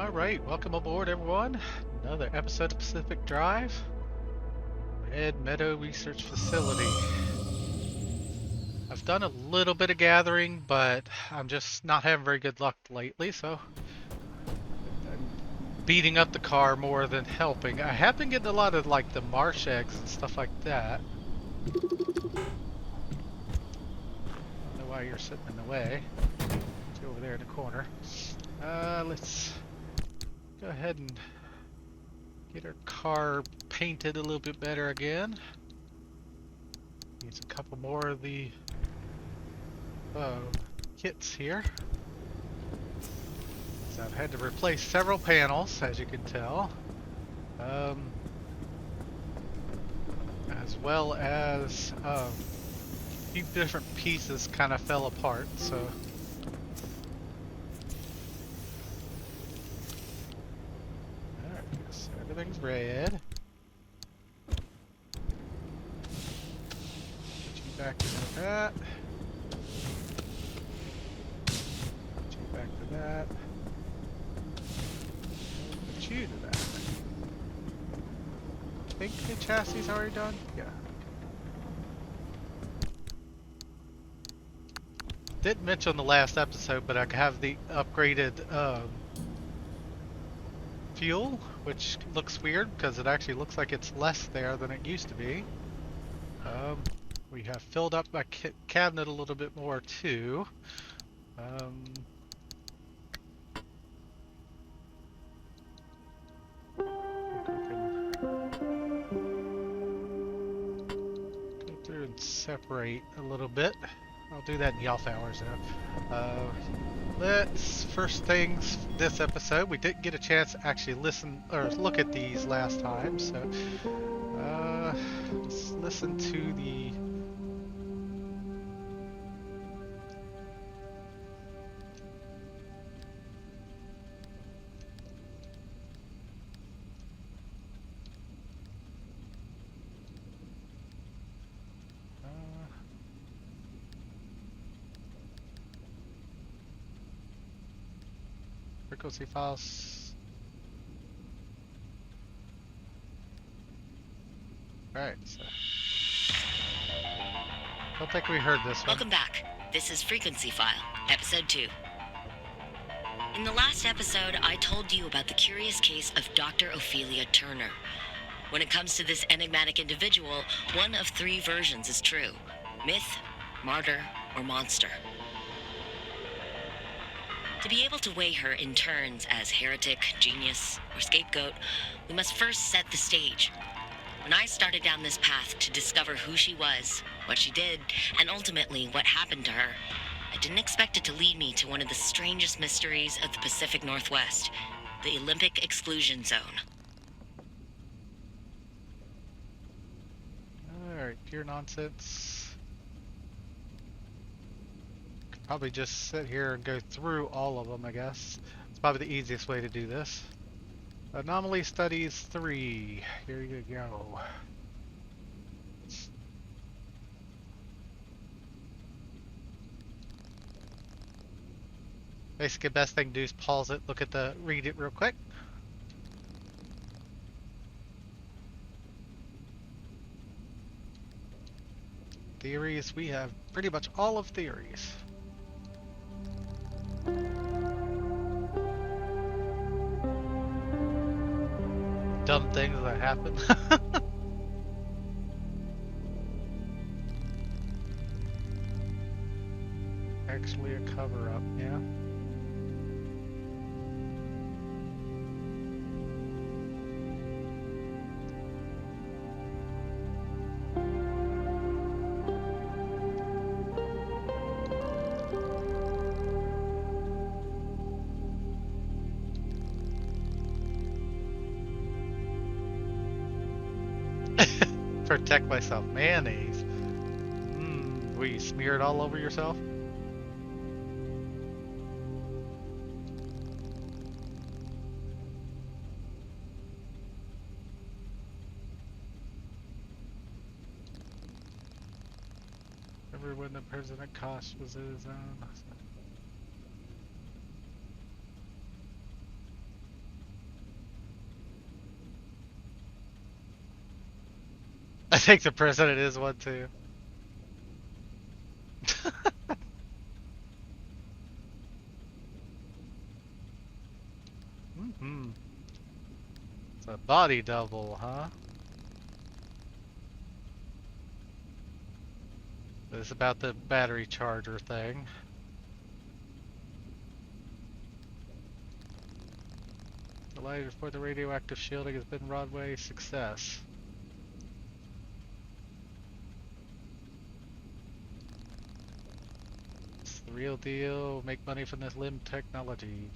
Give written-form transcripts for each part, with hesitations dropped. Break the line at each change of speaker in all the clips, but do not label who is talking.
Alright, welcome aboard everyone. Another episode of Pacific Drive. Red Meadow Research Facility. I've done a little bit of gathering, but I'm just not having very good luck lately, so I'm beating up the car more than helping. I have been getting a lot of like the marsh eggs and stuff like that. I don't know why you're sitting in the way. Let's go over there in the corner. Let's go ahead and get our car painted a little bit better again. Needs a couple more of the kits here. So I've had to replace several panels, as you can tell. As well as a few different pieces kind of fell apart, so. Alright, so everything's red. Put you back into that. Put you back to that. Put you to that. I think the chassis is already done? Yeah. Didn't mention the last episode, but I have the upgraded fuel, which looks weird because it actually looks like it's less there than it used to be. We have filled up my cabinet a little bit more too. Go through and separate a little bit. I'll do that in the off hours though. Let's first things this episode. We didn't get a chance to actually listen or look at these last time, so let's listen to the frequency files. Alright, so don't think we heard this one.
Welcome back. This is Frequency File, Episode 2. In the last episode, I told you about the curious case of Dr. Ophelia Turner. When it comes to this enigmatic individual, one of three versions is true: myth, martyr, or monster. To be able to weigh her in turns as heretic, genius, or scapegoat, we must first set the stage. When I started down this path to discover who she was, what she did, and ultimately what happened to her, I didn't expect it to lead me to one of the strangest mysteries of the Pacific Northwest, the Olympic Exclusion Zone.
Alright, pure nonsense. Could probably just sit here and go through all of them, I guess. It's probably the easiest way to do this. Anomaly Studies 3. Here you go. Basically, best thing to do is pause it, read it real quick. Theories, we have pretty much all of theories. Dumb things that happen. Actually a cover-up, yeah. Protect myself. Mayonnaise. Will you smear it all over yourself? Remember when the President Kosh was in his own? I think the president is one too. Hmm. It's a body double, huh? This is about the battery charger thing. The light for the radioactive shielding has been Broadway success. It's the real deal. Make money from this limb technology.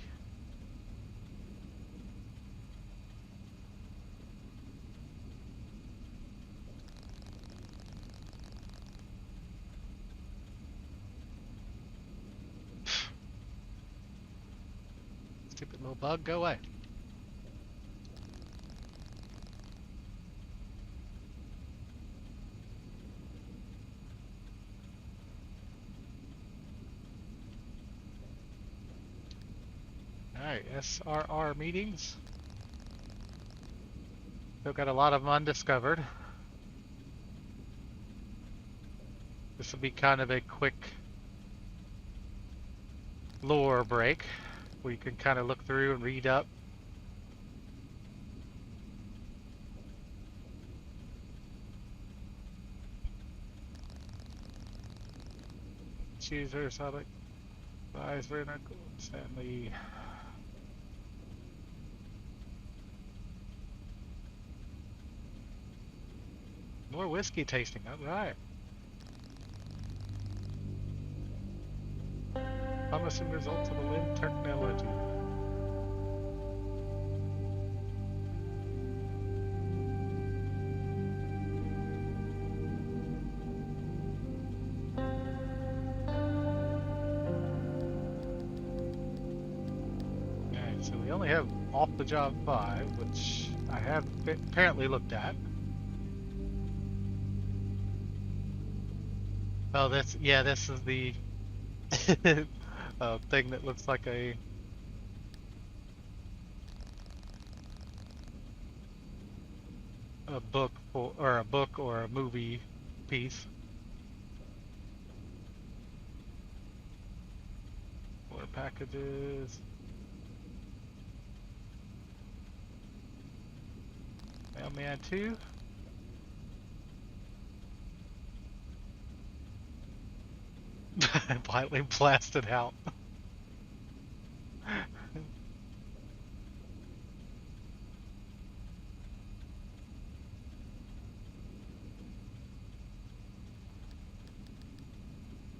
Stupid little bug, go away. Alright, SRR meetings. Still got a lot of them undiscovered. This will be kind of a quick lore break where you can kind of look through and read up. Choosers, I like buys very not cool. Sadly. More whiskey tasting, alright. Promising results of the limb technology. Alright, so we only have off the job 5, which I have apparently looked at. Oh, this is the thing that looks like a book or a movie piece. Or packages. Mailman 2. Politely blasted out.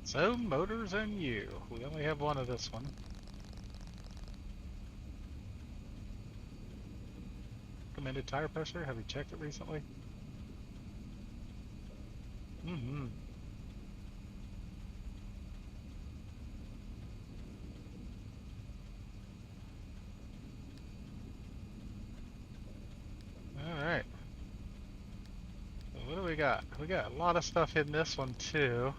So, motors and you. We only have one of this one. Recommended tire pressure. Have you checked it recently? Mm-hmm. Alright. So what do we got? We got a lot of stuff in this one too.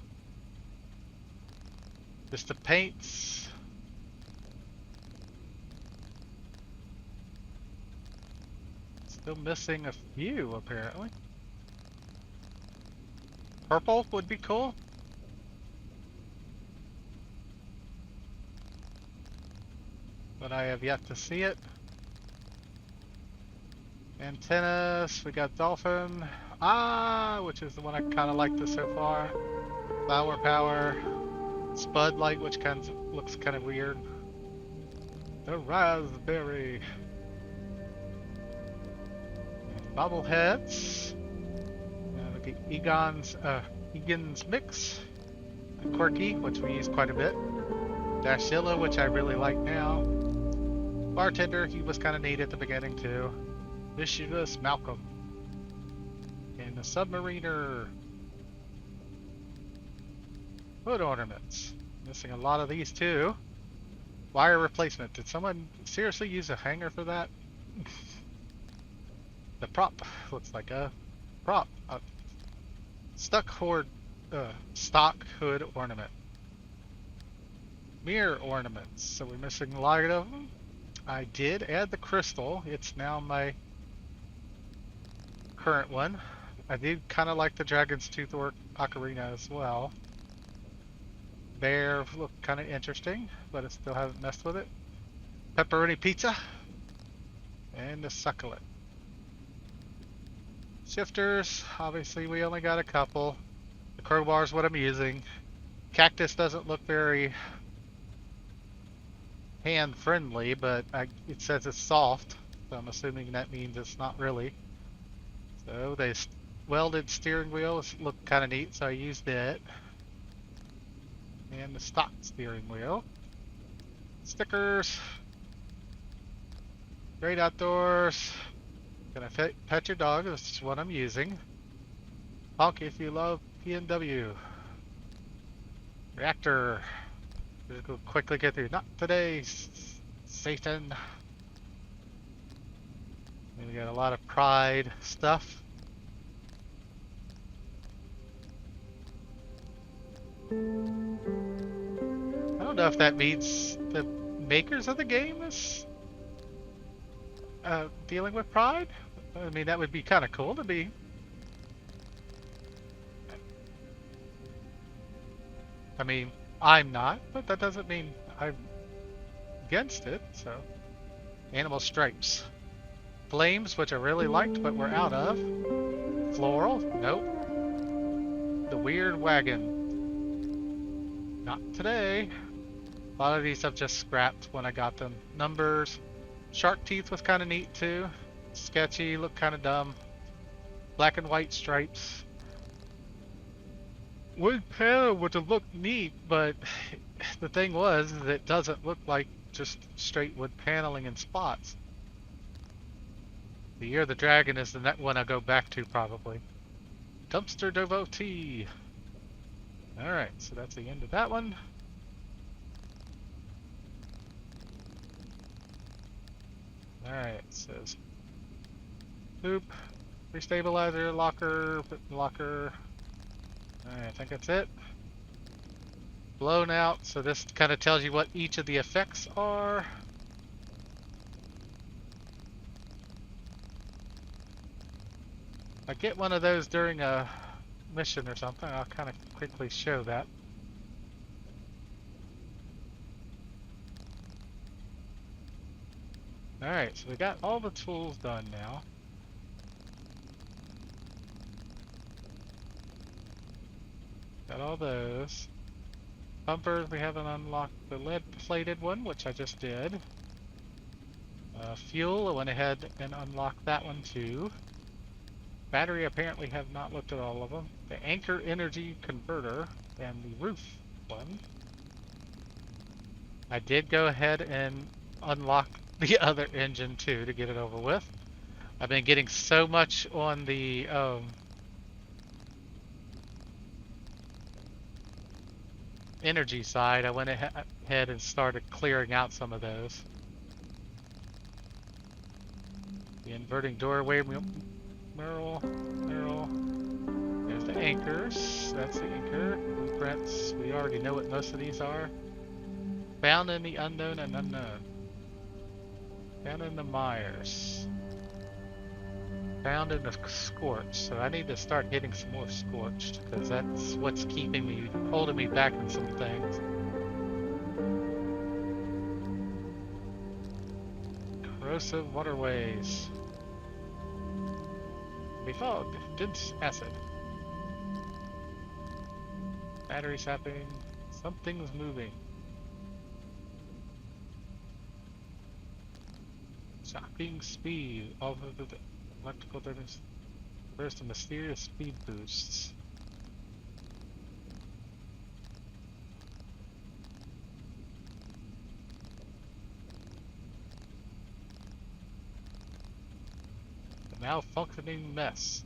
Just the paints. Still missing a few apparently. Purple would be cool. But I have yet to see it. Antennas, we got Dolphin. Which is the one I kind of like this so far. Flower Power. Spud Light, which looks kind of weird. The Raspberry. Bobbleheads. Look at Egan's Mix. Quirky, which we use quite a bit. Dashilla, which I really like now. Bartender, he was kind of neat at the beginning too. Mischievous Malcolm. And the Submariner. Hood ornaments. Missing a lot of these too. Wire replacement. Did someone seriously use a hanger for that? The prop looks like a prop. Stock hood ornament. Mirror ornaments. So we're missing a lot of them. I did add the crystal. It's now my current one. I do kind of like the Dragon's Tooth Ocarina as well. Bear looked kind of interesting, but I still haven't messed with it. Pepperoni pizza and the succulent. Shifters, obviously we only got a couple. The crowbar is what I'm using. Cactus doesn't look very hand friendly, but it says it's soft, so I'm assuming that means it's not really. So the welded steering wheel looked kind of neat, so I used it. And the stock steering wheel. Stickers. Great outdoors. Gonna pet your dog, this is what I'm using. Honk if you love PNW. Reactor. Just go quickly get through. Not today, Satan. And we got a lot of pride stuff. I don't know if that means the makers of the game is dealing with pride. I mean, that would be kind of cool to be. I mean, I'm not, but that doesn't mean I'm against it, so. Animal stripes. Flames, which I really liked, but we're out of. Floral, nope. The weird wagon. Not today. A lot of these I've just scrapped when I got them. Numbers. Shark teeth was kind of neat too. Sketchy, looked kind of dumb. Black and white stripes. Wood panel would have looked neat, but the thing was that it doesn't look like just straight wood paneling and spots. The Year of the Dragon is the next one I'll go back to probably. Dumpster Devotee. Alright, so that's the end of that one. Alright, it says Boop, restabilizer, locker, locker. Alright, I think that's it. Blown out, so this kind of tells you what each of the effects are. If I get one of those during a mission or something, I'll kind of quickly show that. Alright, so we got all the tools done now. Got all those. Bumpers, we haven't unlocked the lead-plated one, which I just did. Fuel, I went ahead and unlocked that one too. Battery, apparently have not looked at all of them. The anchor energy converter and the roof one. I did go ahead and unlock the other engine too to get it over with. I've been getting so much on the energy side, I went ahead and started clearing out some of those. The inverting doorway mural. There's the anchors. That's the anchor. Blueprints. We already know what most of these are. Found in the unknown and unknown. Found in the mires. Found in the scorched. So I need to start hitting some more scorched because that's what's keeping me, holding me back in some things. Corrosive waterways. Befogged. Dense acid. Battery sapping. Something's moving. Shocking speed. All of the electrical damage. There's some mysterious speed boosts. The malfunctioning mess.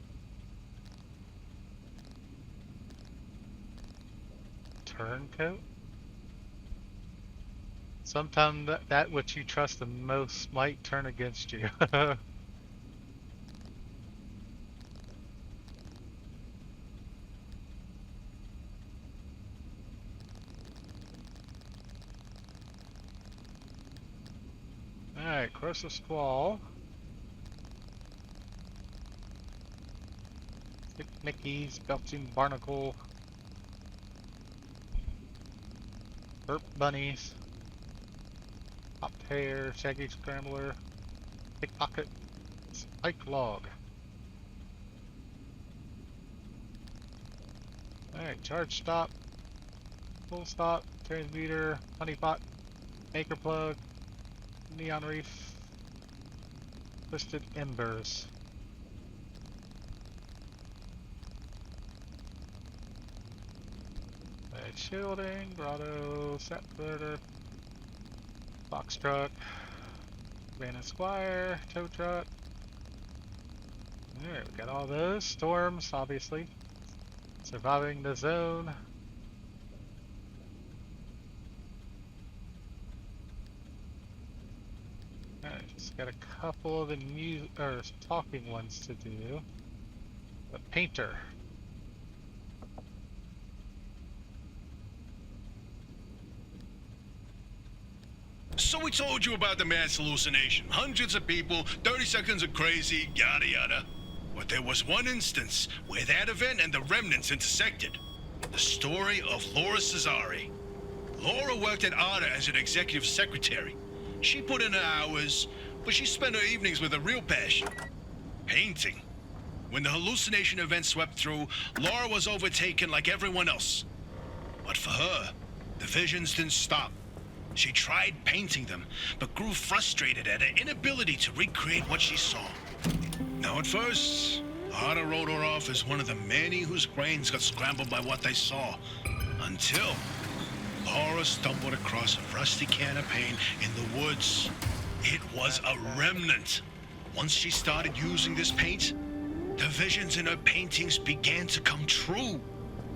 Turncoat? Sometimes that which you trust the most might turn against you. Alright, corrosive squall. Mickey's, Belching Barnacle, Burp Bunnies, Popped Hair, Shaggy Scrambler, Pickpocket, Spike Log. Alright, Charge Stop, Full Stop, Transmuter, Honeypot, Maker Plug, Neon Reef, Twisted Embers. Shielding, Grotto, Set Converter, Box Truck, Van and Squire, Tow Truck. Alright, we got all those. Storms, obviously. Surviving the Zone. Alright, just got a couple of the talking ones to do. The Painter.
So we told you about the mass hallucination. Hundreds of people, 30 seconds of crazy, yada yada. But there was one instance where that event and the remnants intersected. The story of Laura Cesare. Laura worked at ADA as an executive secretary. She put in her hours, but she spent her evenings with a real passion. Painting. When the hallucination event swept through, Laura was overtaken like everyone else. But for her, the visions didn't stop. She tried painting them, but grew frustrated at her inability to recreate what she saw. Now at first, Ada wrote her off as one of the many whose brains got scrambled by what they saw. Until Laura stumbled across a rusty can of paint in the woods. It was a remnant. Once she started using this paint, the visions in her paintings began to come true.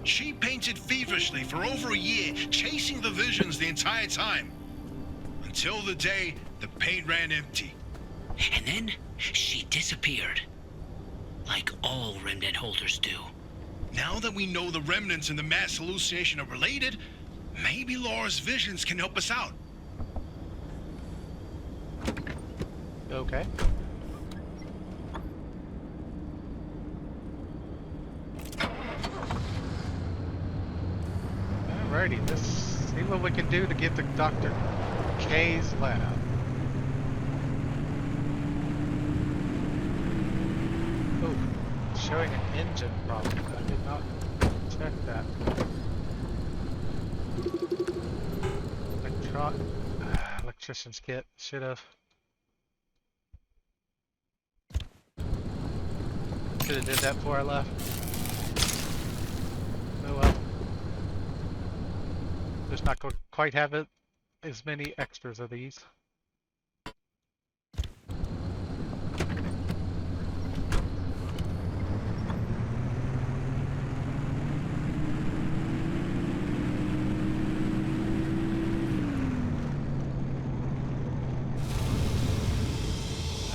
She painted feverishly for over a year, chasing the visions the entire time. Until the day the paint ran empty.
And then she disappeared. Like all remnant holders do.
Now that we know the remnants and the mass hallucination are related, maybe Laura's visions can help us out.
Okay. Alrighty, let's see what we can do to get to Dr. K's lab. Oh, showing an engine problem. I did not check that. Electrician's kit. Should have. Should have did that before I left. Oh well. Just not going to quite have it as many extras of these.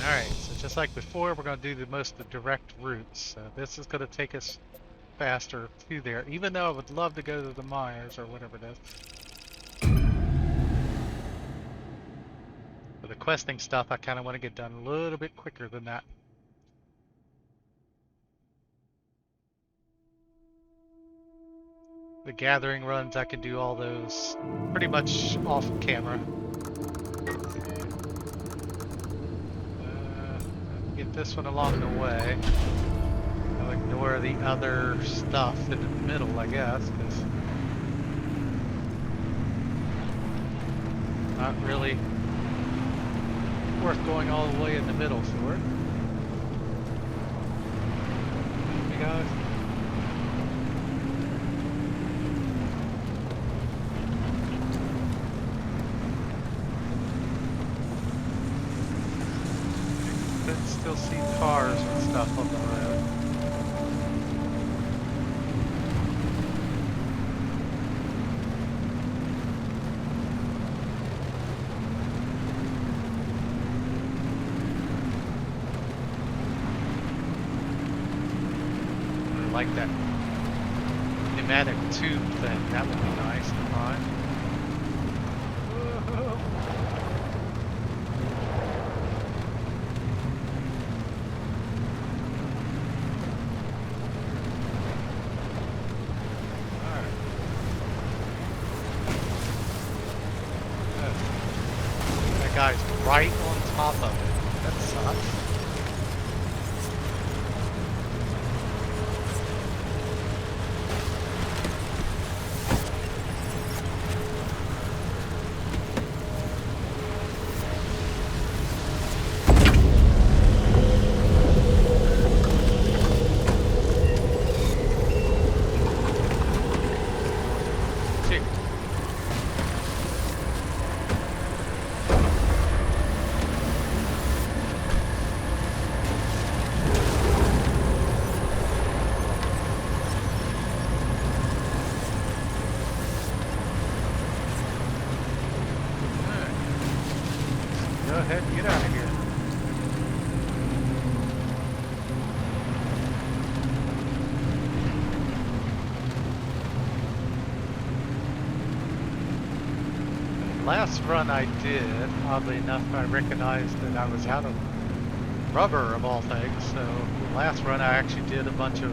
Alright, so just like before, we're going to do the most direct routes. So this is going to take us faster to there, even though I would love to go to the Myers or whatever it is. For the questing stuff, I kind of want to get done a little bit quicker than that. The gathering runs, I can do all those pretty much off camera. Get this one along the way. I'll ignore the other stuff in the middle, I guess, because not really worth going all the way in the middle for it. Hey guys. I can still see cars and stuff on the road. Like that pneumatic tube thing, that would be nice to find. Whoa. guy's right on top of it. That sucks. Go ahead and get out of here. Last run I did, oddly enough, I recognized that I was out of rubber of all things. So last run I actually did a bunch of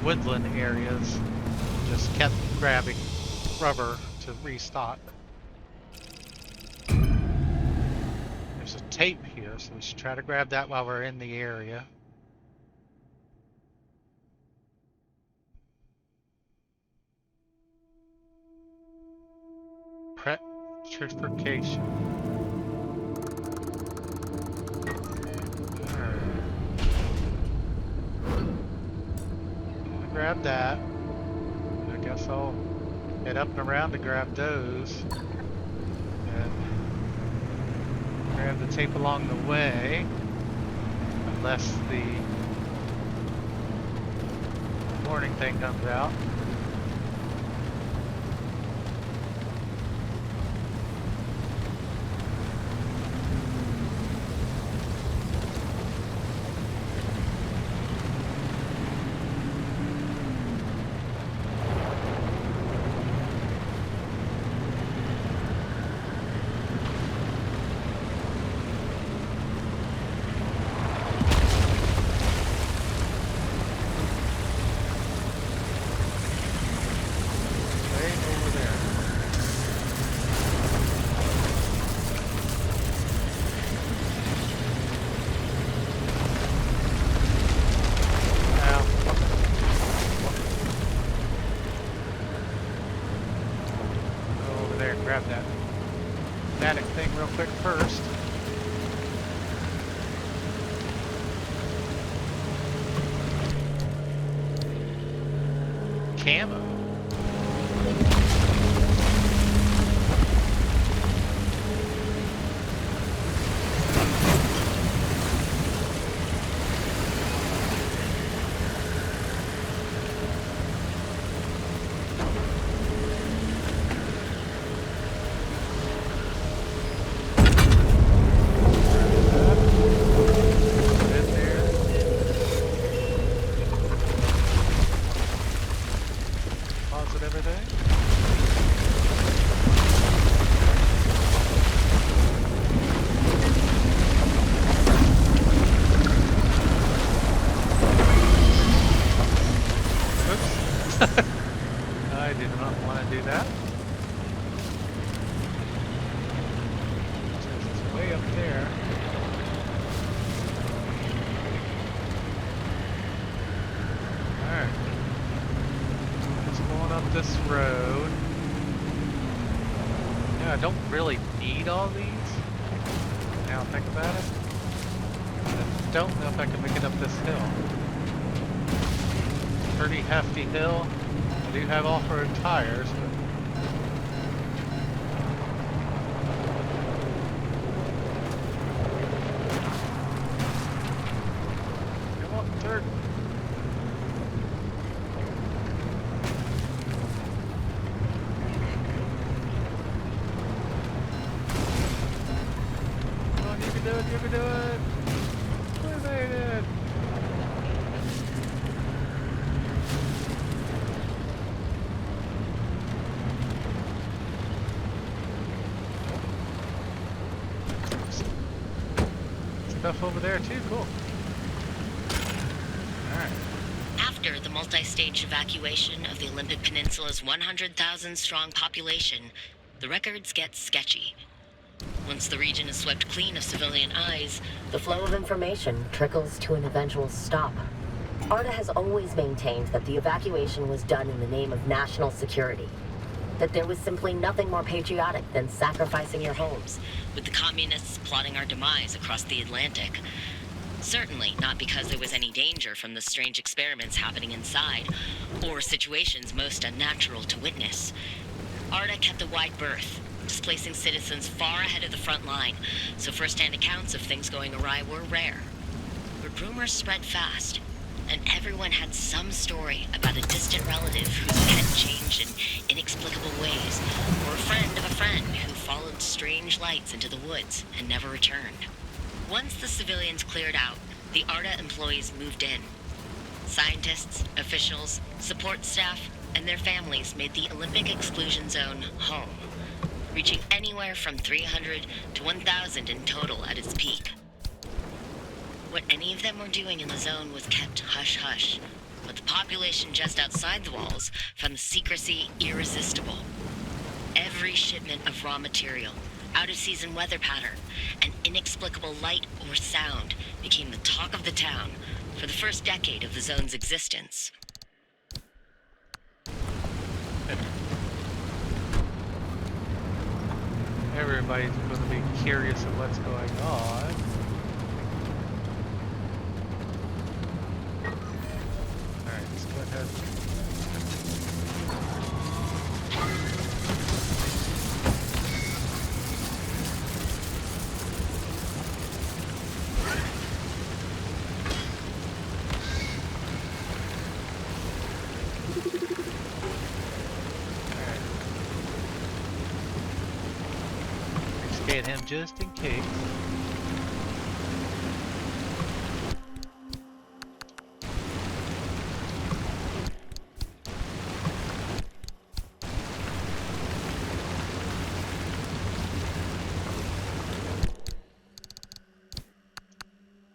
woodland areas. Just kept grabbing rubber to restock. There's a tape here, so we should try to grab that while we're in the area. Petrification. Alright. Grab that. I guess I'll head up and around to grab those. And grab the tape along the way. Unless the warning thing comes out. Grab that static thing real quick first. Camo. I did not want to do that. It's way up there. Alright. Just going up this road. Yeah, I don't really need all these. Now think about it. I don't know if I can make it up this hill. Pretty hefty hill. I do have off-road tires, but come on, third. Come on, you can do it, you can do it. We made it. Stuff over there too, cool. Alright.
After the multi-stage evacuation of the Olympic Peninsula's 100,000 strong population, the records get sketchy. Once the region is swept clean of civilian eyes,
The flow of information trickles to an eventual stop. ARDA has always maintained that the evacuation was done in the name of national security. That there was simply nothing more patriotic than sacrificing your homes.
with the communists plotting our demise across the Atlantic. Certainly not because there was any danger from the strange experiments happening inside, or situations most unnatural to witness. ARDA kept a wide berth, displacing citizens far ahead of the front line, so first-hand accounts of things going awry were rare. But rumors spread fast, and everyone had some story about a distant relative whose pet changed in inexplicable ways, or a friend of a friend who followed strange lights into the woods and never returned. Once the civilians cleared out, the ARDA employees moved in. Scientists, officials, support staff, and their families made the Olympic exclusion zone home, reaching anywhere from 300 to 1,000 in total at its peak. What any of them were doing in the zone was kept hush-hush, but the population just outside the walls found the secrecy irresistible. Every shipment of raw material, out-of-season weather pattern, and inexplicable light or sound became the talk of the town for the first decade of the zone's existence.
Everybody's going to be curious of what's going on. Alright, let's go ahead. Scan him just in case.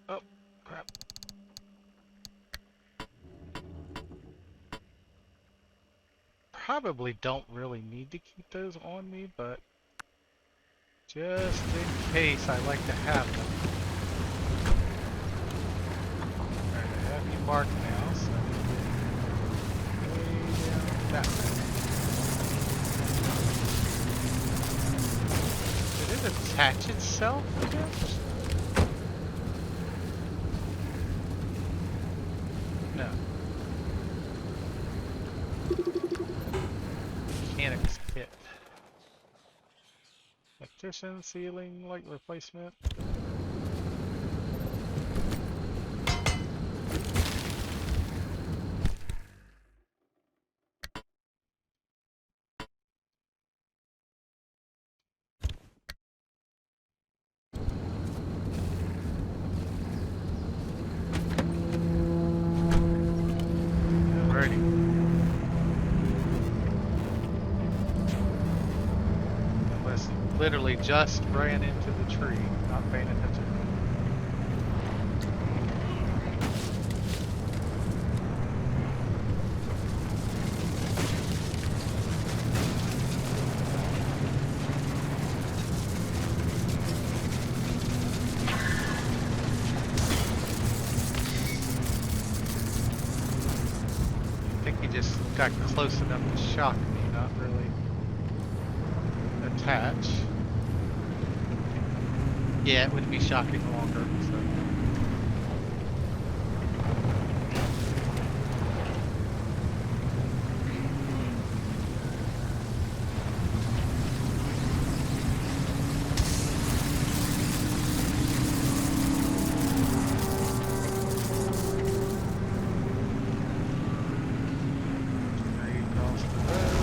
Oh, crap. Probably don't really need to keep those on me, but just in case, I like to have them. Alright, I have you marked now, so way down that way. Did it attach itself, I guess? No. Mechanics kit. Electrician, ceiling, light replacement. Alrighty. Unless you literally just ran into the tree, not paying attention. I think he just got close enough to shock me, not really attach. Yeah, it would be shocking longer, so. Now you cross the road.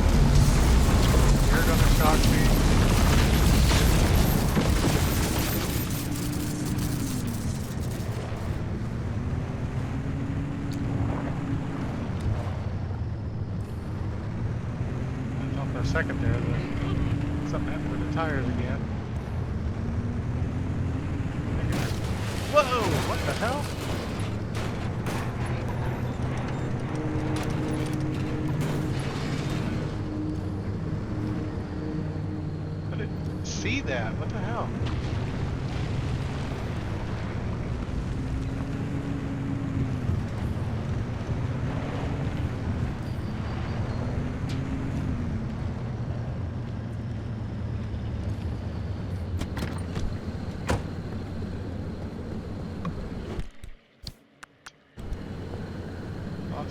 You're gonna shock me. I thought for a second there that something happened with the tires again. Whoa! What the hell? I didn't see that. What the hell?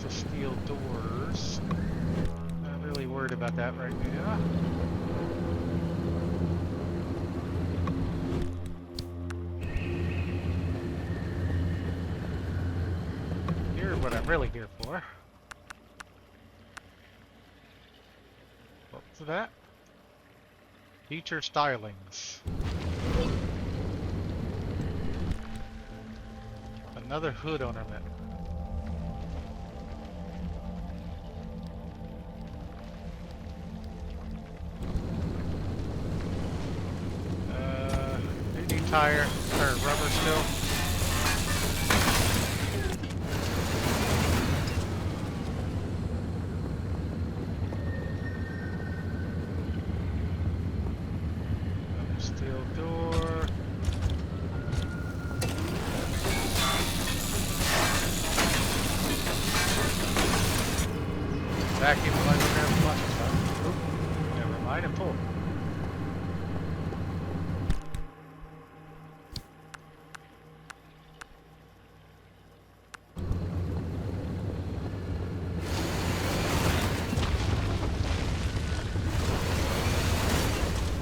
There's the steel doors. Not really worried about that right now. Here's what I'm really here for. What was that? Feature stylings. Another hood ornament. They need tire or rubber still. Steel door. Vacuum cleaner, bunch of stuff. Oop, never mind, I'm full.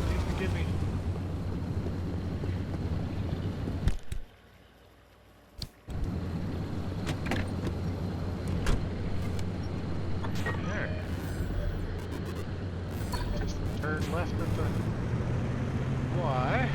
Please forgive me. There. Just turn left at the Y.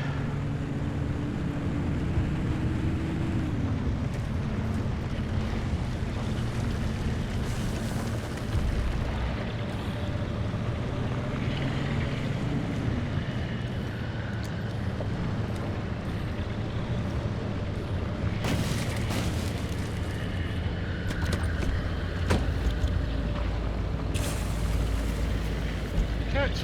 Catch.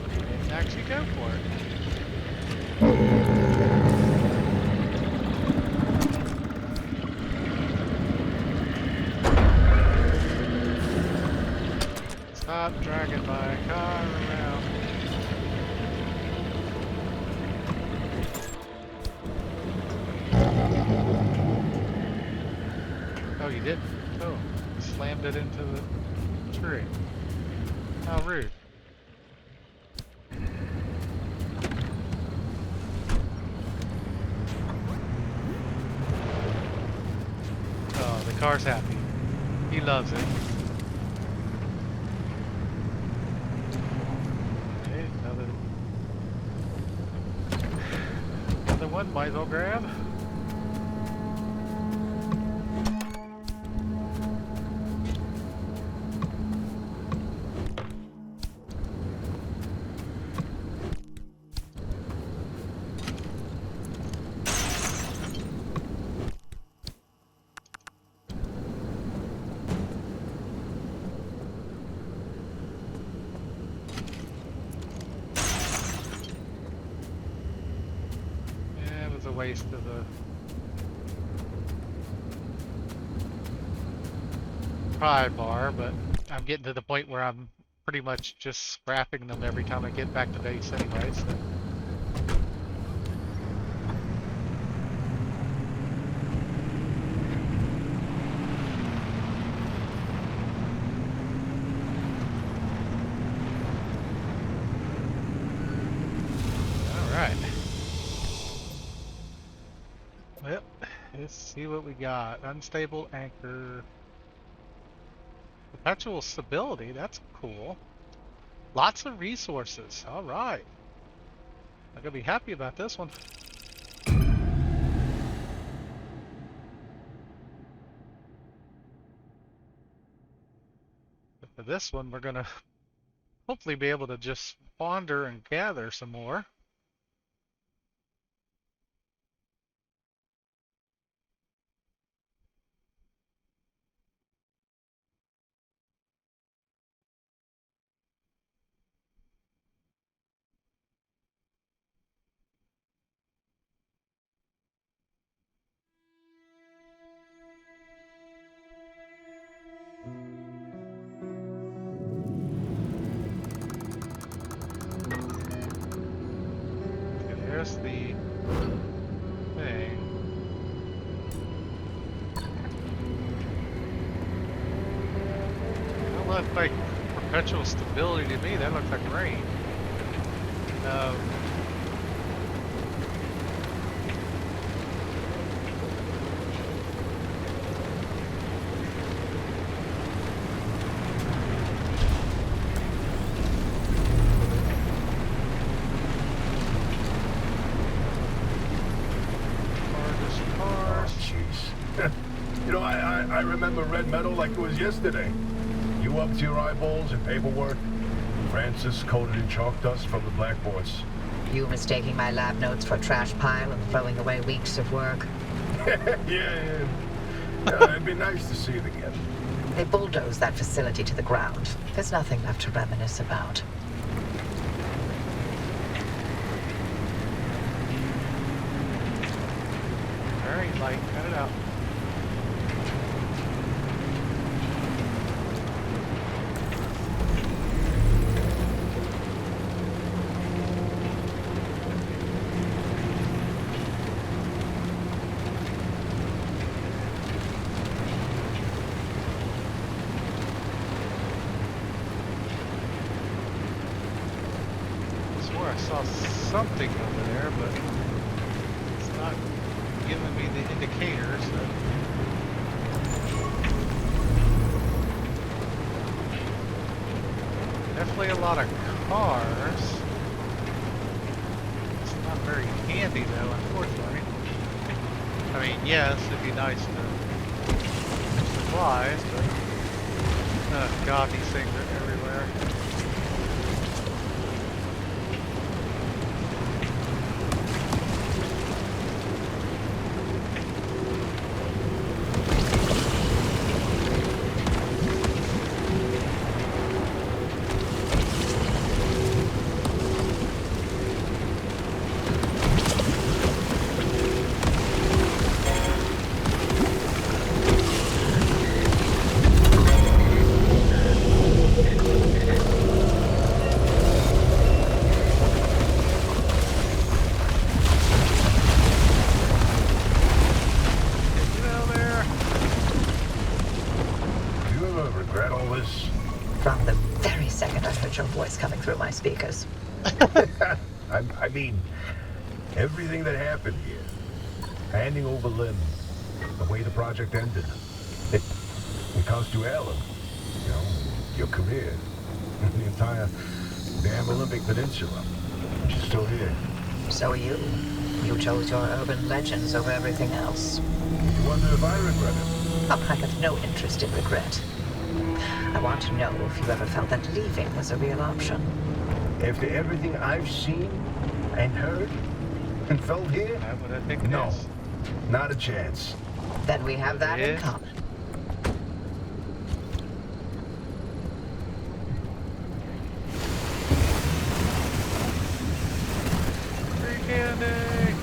Didn't actually go for it. Stop dragging my car around. Oh, you didn't? Oh, slammed it into the tree. How rude. Oh, the car's happy. He loves it. Okay, another one, might as well grab. Waste of the pry bar, but I'm getting to the point where I'm pretty much just scrapping them every time I get back to base anyway, so. Alright. Well, let's see what we got. Unstable anchor. Perpetual stability, that's cool. Lots of resources. Alright. I'm gonna be happy about this one. But for this one, we're gonna hopefully be able to just wander and gather some more. Okay, there's the thing. look like perpetual stability to me. That looks like rain. Um,
Oh, jeez. You know, I remember red metal like it was yesterday. You up to your eyeballs in paperwork. Francis coated in chalk dust from the blackboards.
You mistaking my lab notes for a trash pile and throwing away weeks of work.
Yeah. It'd be nice to see it again.
They bulldozed that facility to the ground. There's nothing left to reminisce about.
Alright, light, cut it out. I swore I saw something over there, but it's not giving me the indicator, so. Definitely a lot of cars. It's not very handy though, unfortunately. I mean, yes, it'd be nice to have supplies, but oh god, these things are everywhere.
From the very second I heard your voice coming through my speakers.
I mean, everything that happened here, handing over Lynn, the way the project ended, it cost you Alan, you know, your career, the entire damn Olympic Peninsula. But you're still here.
So are you. You chose your urban legends over everything else.
You wonder if I regret it?
Oh, I have no interest in regret. I want to know if you ever felt that leaving was a real option.
After everything I've seen and heard and felt here?
That's what I think it
No,
is.
not a chance.
Then we have that in
Yeah.
common.
Free candy!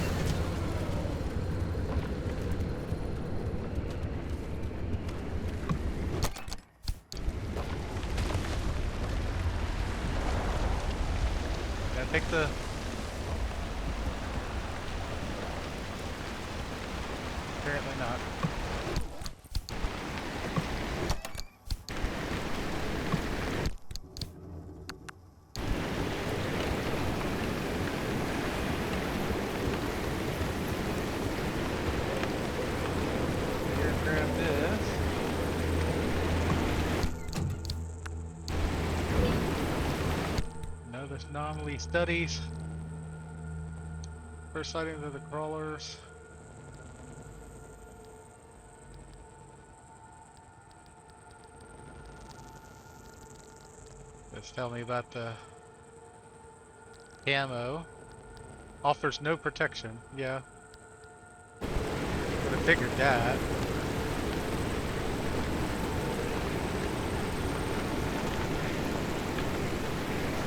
Gotta take the... Apparently not. Here, grab this. No, there's anomaly studies. First sightings of the crawlers. Just tell me about the camo. Offers no protection. Yeah. Would have figured that.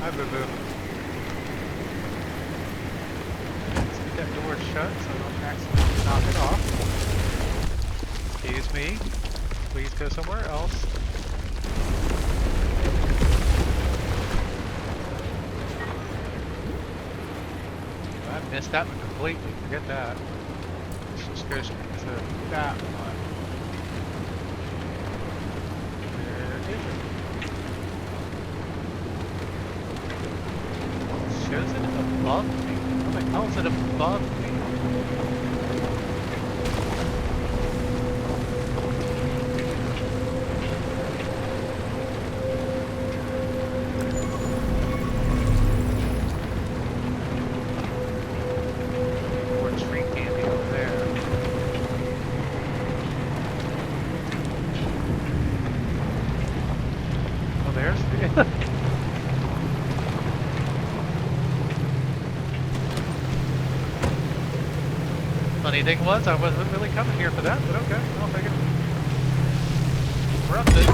Hi, Boo Boo. Let's keep that door shut so I don't accidentally knock it off. Excuse me. Please go somewhere else. I missed that one completely. Forget that. Let's just go straight to that one. Where is it? Shows it above me. How the hell is it above me? More tree candy over there. Oh, there's the... Funny thing was, I wasn't really coming here for that, but okay, I'll take it. We're up to it.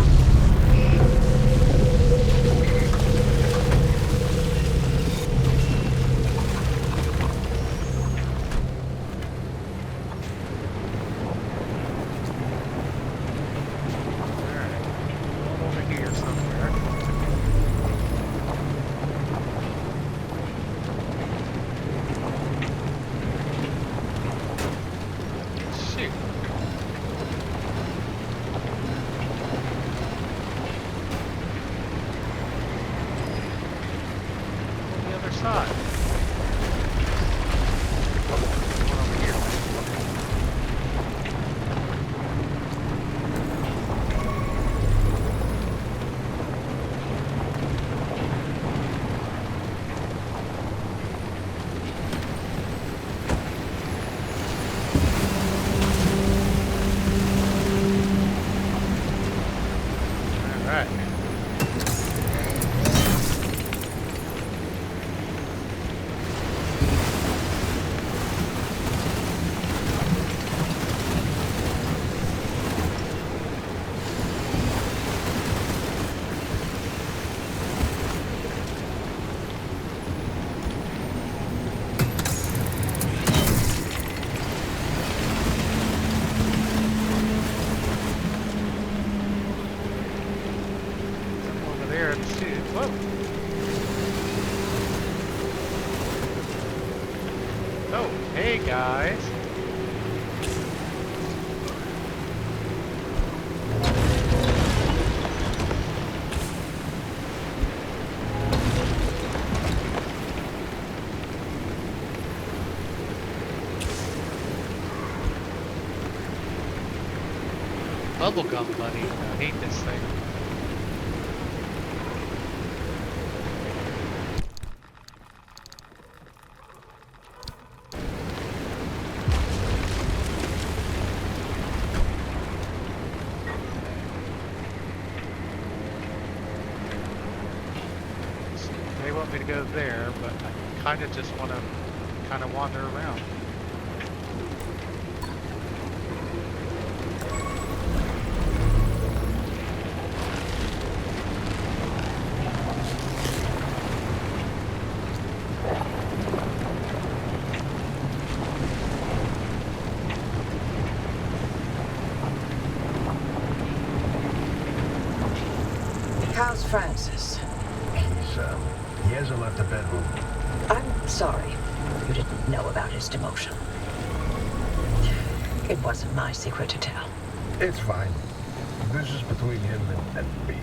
Guys. Bubblegum buddy. I hate this thing. Me to go there, but I kind of just want to kind of wander around.
How's Francis?
He hasn't left the bedroom.
I'm sorry you didn't know about his demotion. It wasn't my secret to tell.
It's fine. This is between him and me.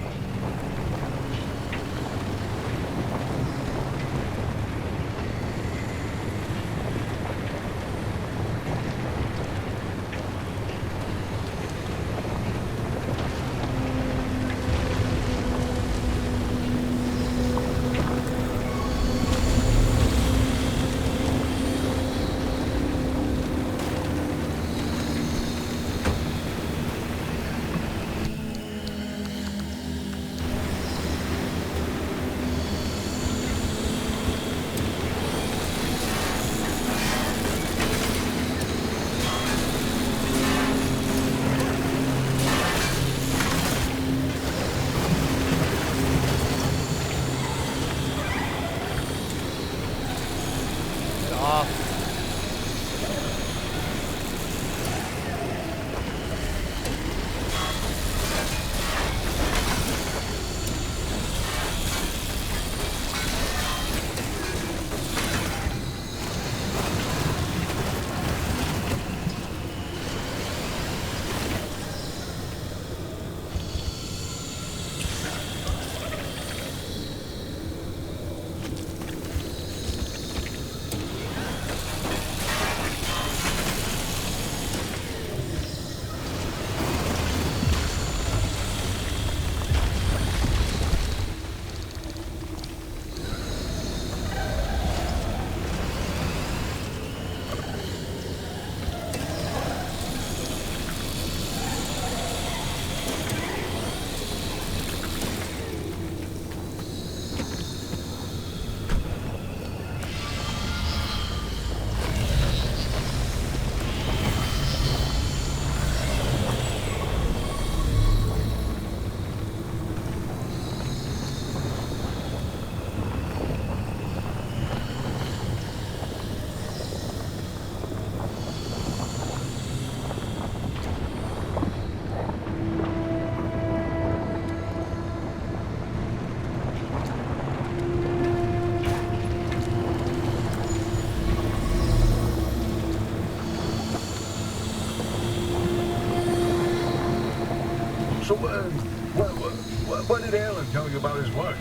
Did Alan tell you about his work?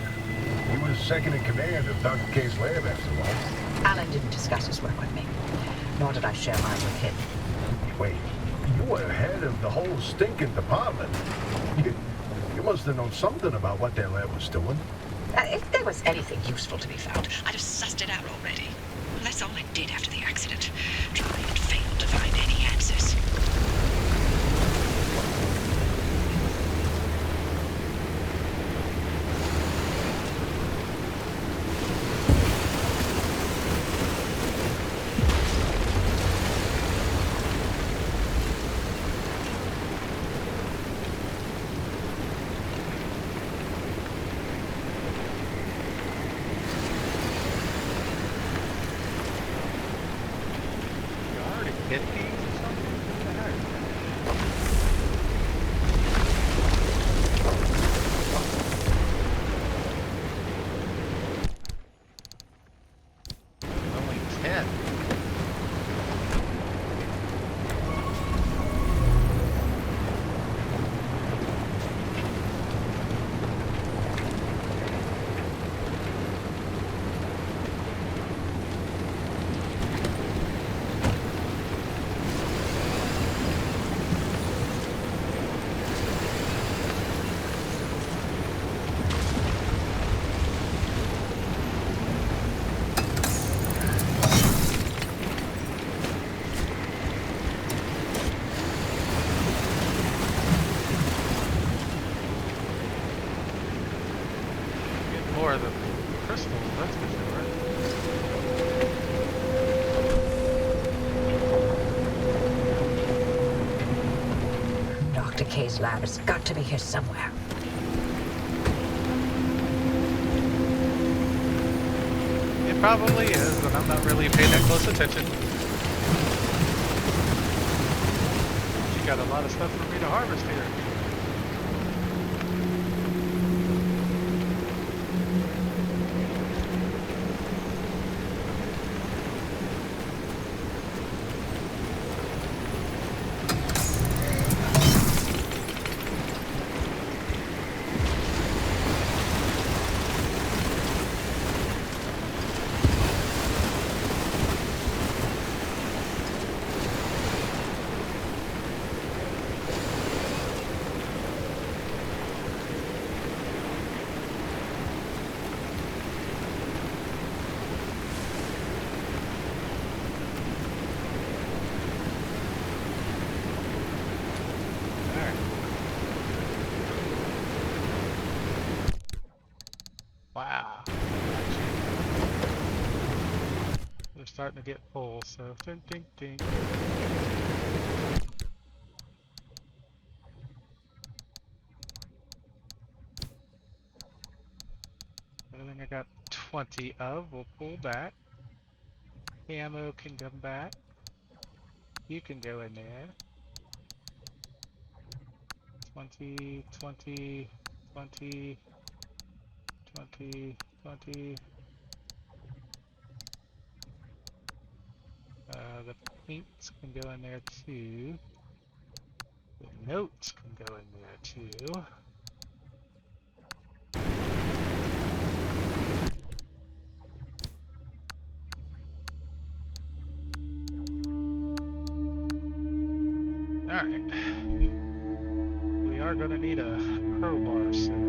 He was second in command of Dr. K's lab after all.
Alan didn't discuss his work with me, nor did I share mine with him.
Wait, you were head of the whole stinking department. You must have known something about what their lab was doing.
If there was anything useful to be found, I'd have sussed it out already. Well, that's all I did after the accident. Try and fail to find any answers.
You already hit these or something? What the heck? Only 10. Get more of the crystals, that's for sure.
Dr. K's lab has got to be here somewhere.
It probably is, and I'm not really paying that close attention. You got a lot of stuff for me to harvest here. Alright. Wow. They're starting to get full, so ding ding ding. Everything I got 20 of, we'll pull back. Ammo can come back. You can go in there. 20, 20, 20, 20, 20. The paints can go in there too. The notes can go in there too. Alright. We are gonna need a crowbar soon.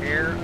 Air.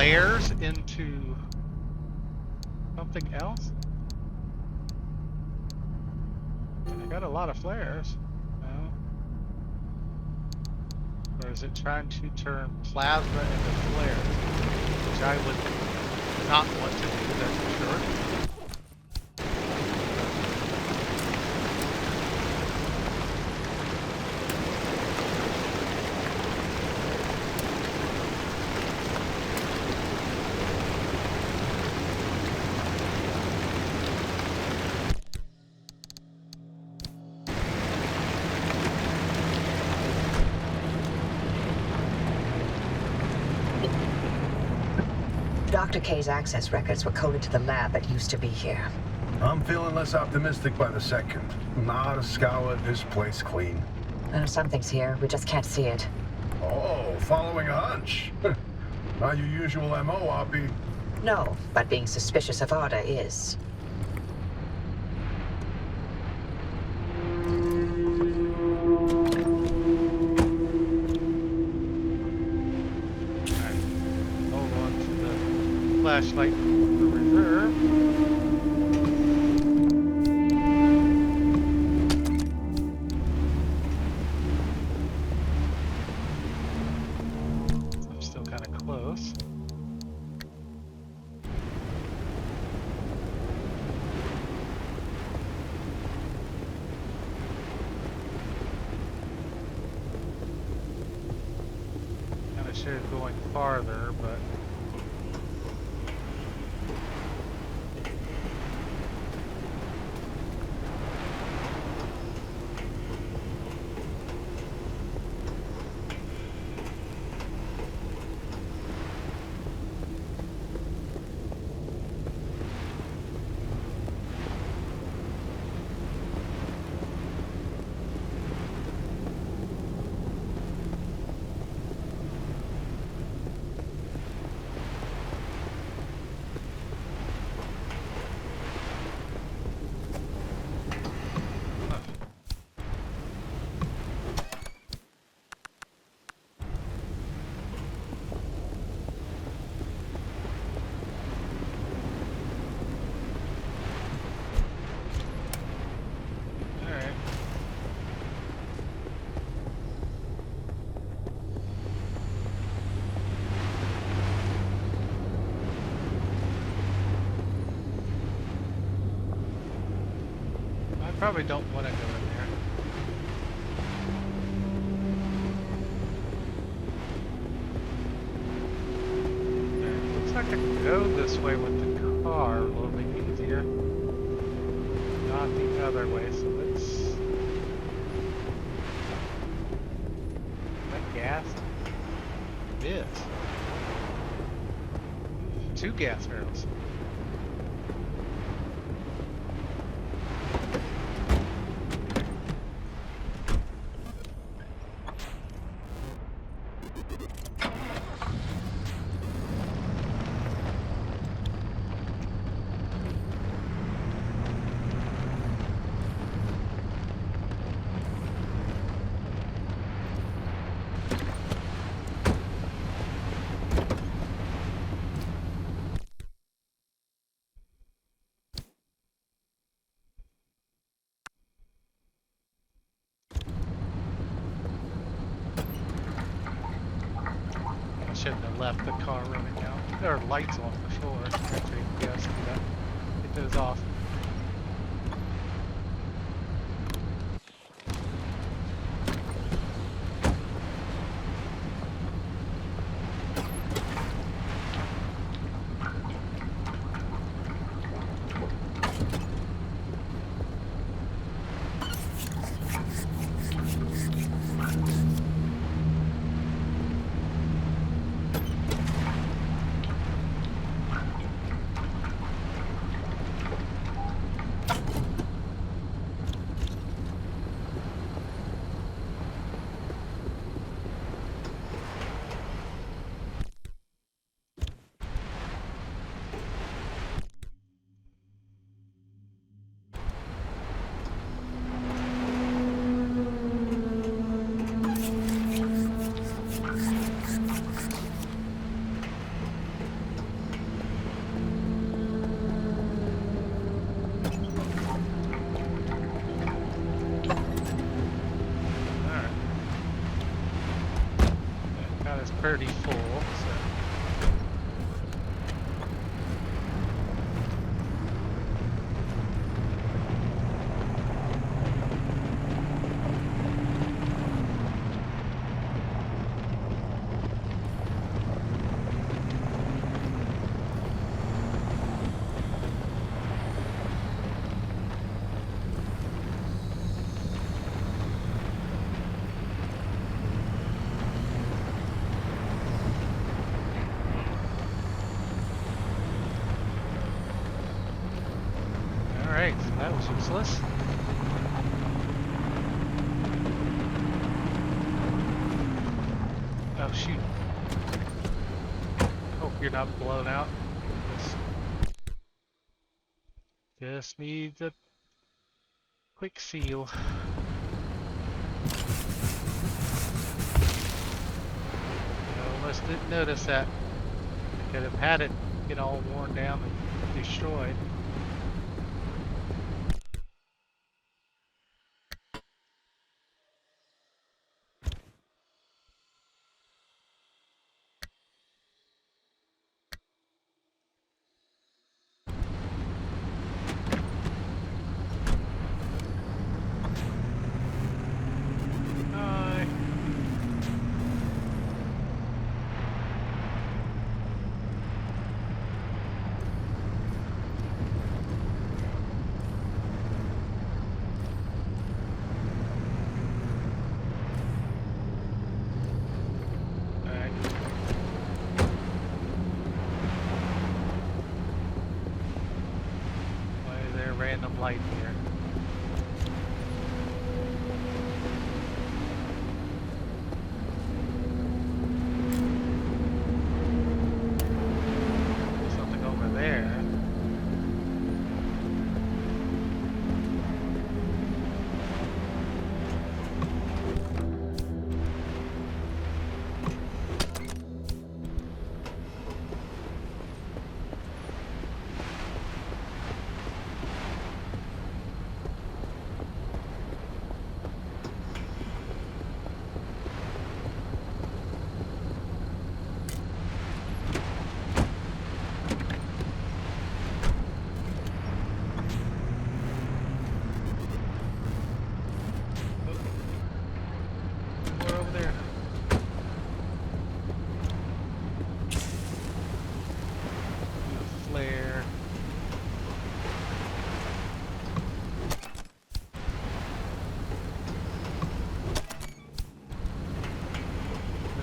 flares into something else? I got a lot of flares. No. Or is it trying to turn plasma into flares? Which I would not want to do, that's for sure.
Dr. K's access records were coded to the lab that used to be here.
I'm feeling less optimistic by the second. Not a scour this place clean.
Something's here. We just can't see it.
Oh, following a hunch. Not your usual MO, Oppie.
No, but being suspicious of Arda is.
Hold on to the flashlight for reserve. I'm still kind of close. Kind of should have going farther, but alright. I probably don't want to go in there. Okay, looks like I can go this way with the car a little bit easier. Not the other way, so let's... Is that gas? It is. 2 gas barrels. Shouldn't have left the car running out. There are lights on for sure. Actually, yes, do that. Get those off. pretty full, so. Alright, so that was useless. Oh shoot. Hope you're not blown out. Just needs a quick seal. I almost didn't notice that. I could have had it get all worn down and destroyed. Random light here. Something over there.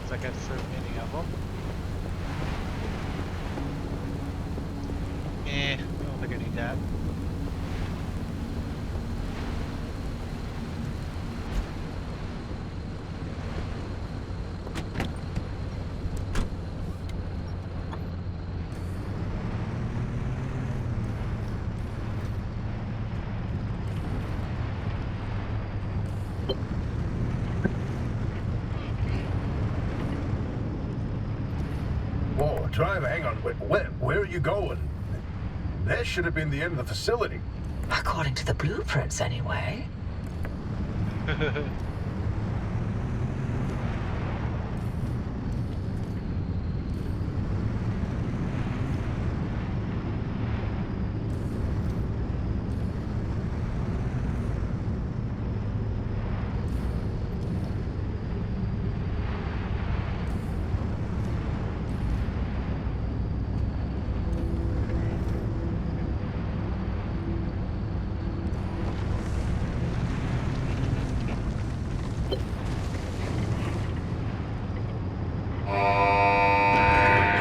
I got so many of them. I don't think I need that.
Whoa, driver, hang on. Where are you going? That should have been the end of the facility.
According to the blueprints, anyway.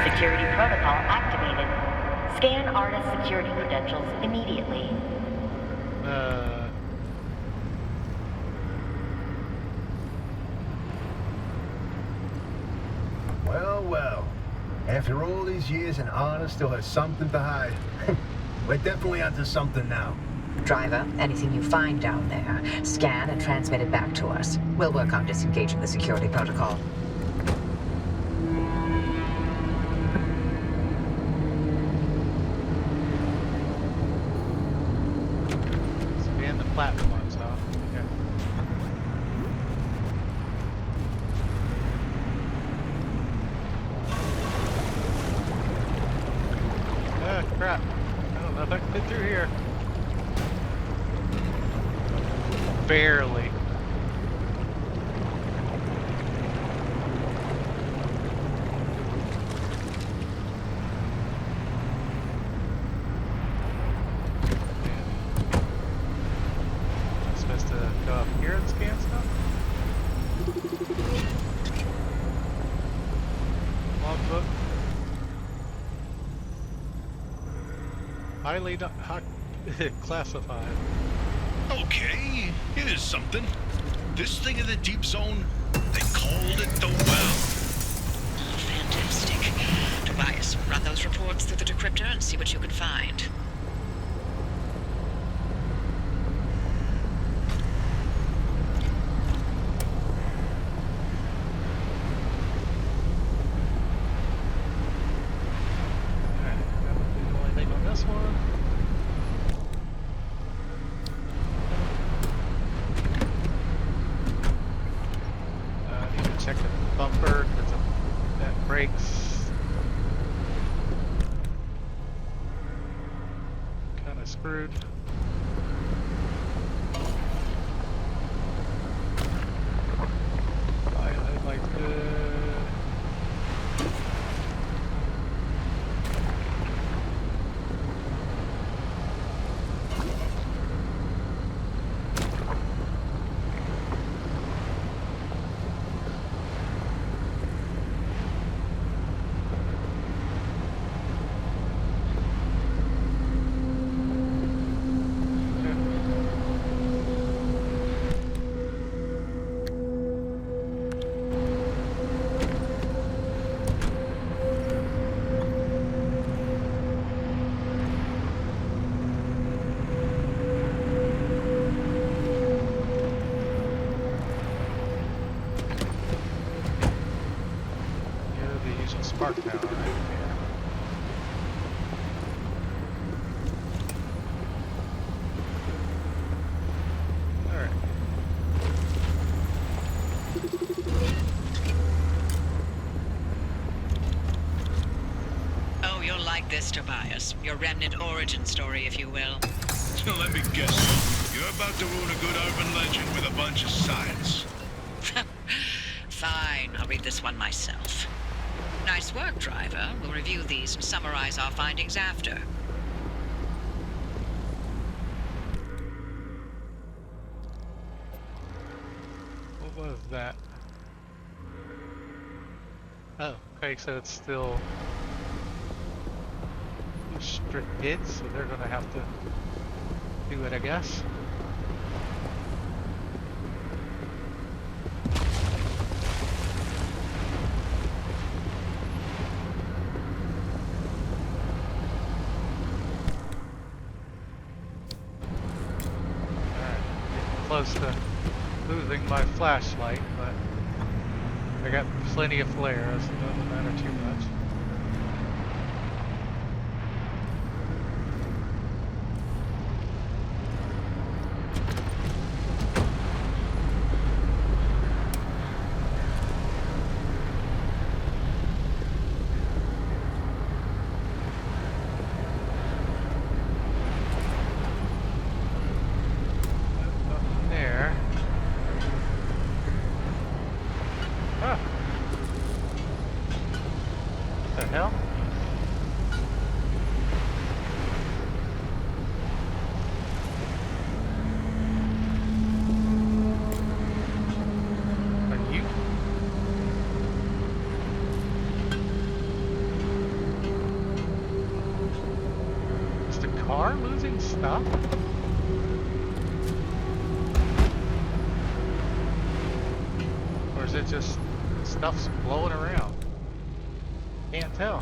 Security protocol activated. Scan artist security credentials immediately.
Well. After all these years, and Anna still has something to hide. We're definitely onto something now.
Driver, anything you find down there, scan and transmit it back to us. We'll work on disengaging the security protocol.
Scan the platforms, huh? Okay. Barely. I'm supposed to go up here and scan stuff? Logbook. Highly classified.
Okay, here's something. This thing in the deep zone, they called it the well.
Fantastic. Tobias, run those reports through the decryptor and see what you can find.
Alright, that would be the only thing on this one. I need to check the bumper because that brakes kind of screwed. I'd like to. Spark power right here. Alright.
Oh, you'll like this, Tobias. Your remnant origin story, if you will.
So let me guess. You're about to ruin a good urban legend with a bunch of science.
Fine, I'll read this one myself. Nice work, driver. We'll review these and summarize our findings after.
What was that? Oh, okay, so it's still restricted, so they're gonna have to do it, I guess. Close to losing my flashlight, but I got plenty of flares, so it doesn't matter too much. Car losing stuff? Or is it just stuff's blowing around? Can't tell.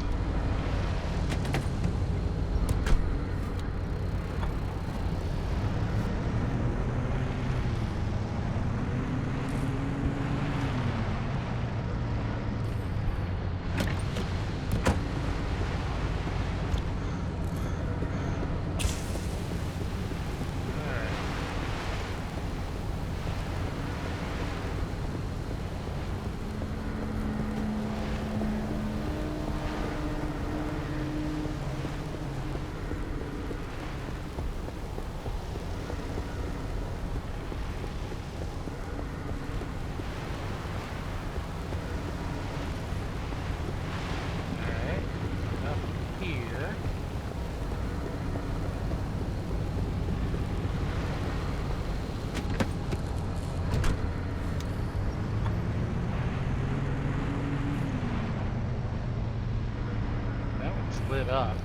up.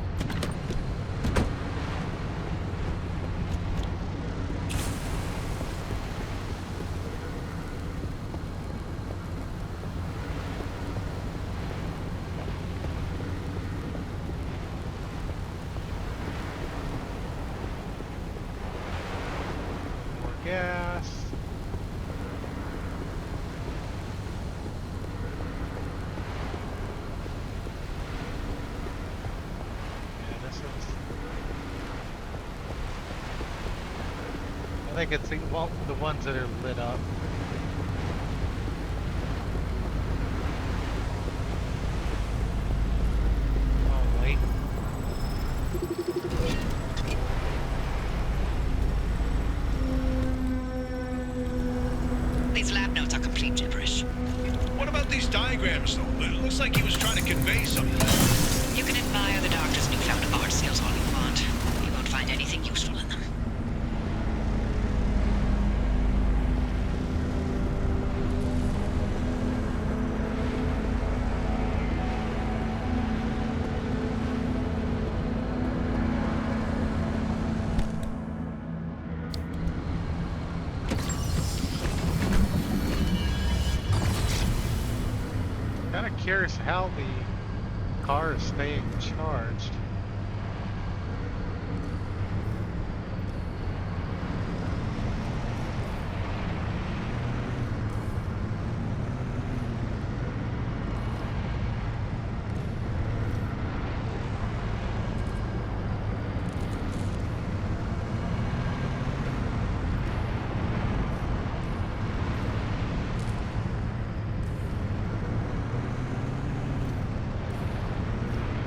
More gas. Yeah, this is. I think it's the ones that are lit up. Oh wait.
These lab notes are complete gibberish.
What about these diagrams, though? It looks like he was trying to convey something.
You can admire the doctor's newfound art skills all you want. You won't find anything useful in them.
Kind of curious how the car is staying charged.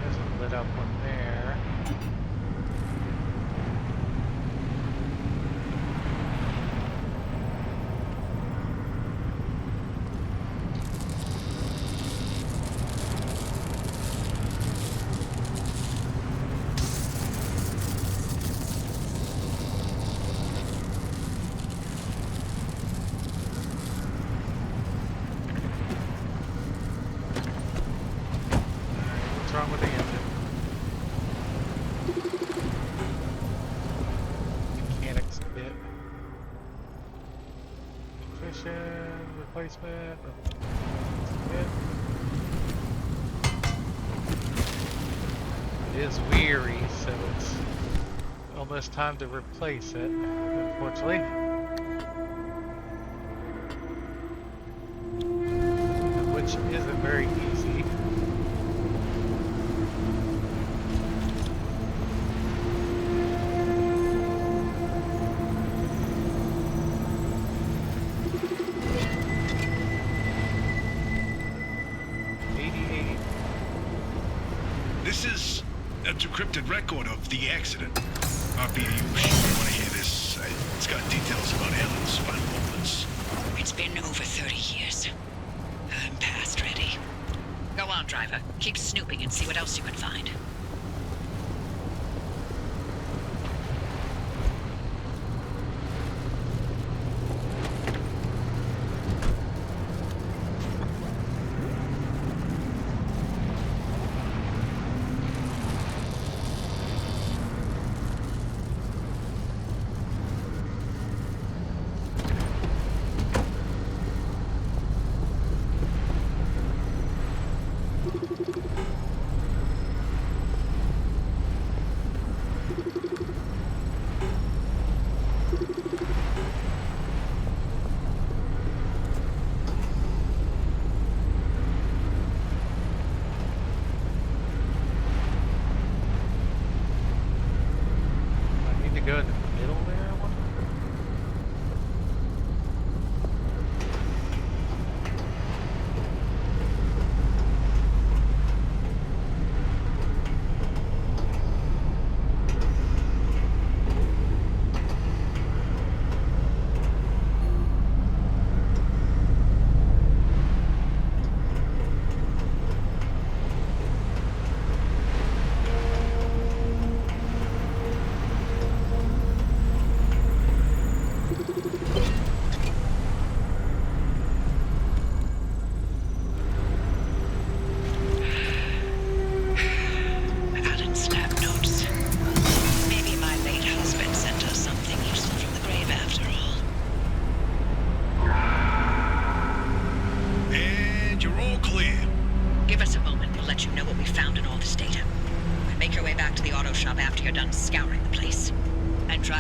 There's a lit up one there. What's wrong with the engine? Mechanics bit. Transmission replacement. Bit. It is weary, so it's almost time to replace it, unfortunately. Which isn't very easy.
This is a decrypted record of the accident. RPD, you want to hear this? It's got details about Helen's final moments.
It's been over 30 years. I'm past ready. Go on, driver. Keep snooping and see what else you can find.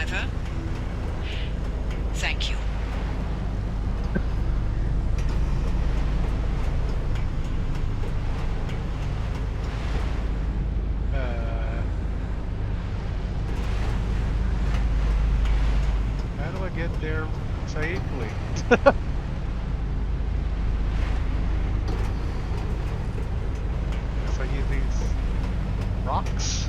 driver. Thank you.
How do I get there safely? Guess I use these rocks.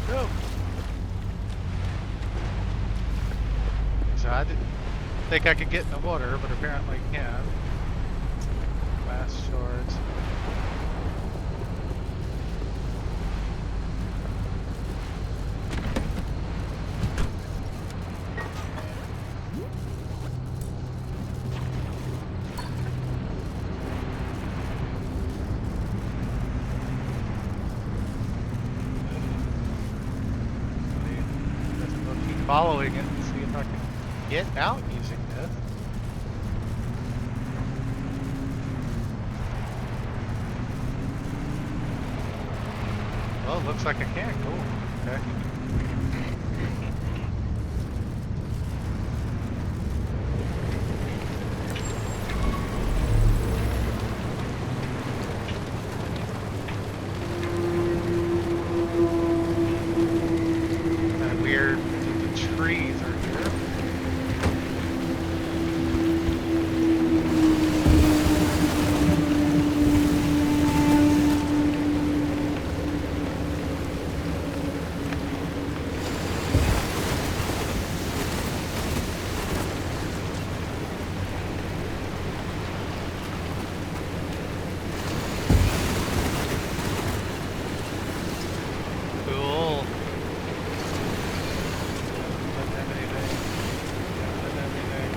Go. So I didn't think I could get in the water, but apparently I can. Last shards. Following it and see if I can get out using this. Well, it looks like I can. Cool. Okay. Kind of weird. Trees are here. Cool. Doesn't have anything. Doesn't have anything.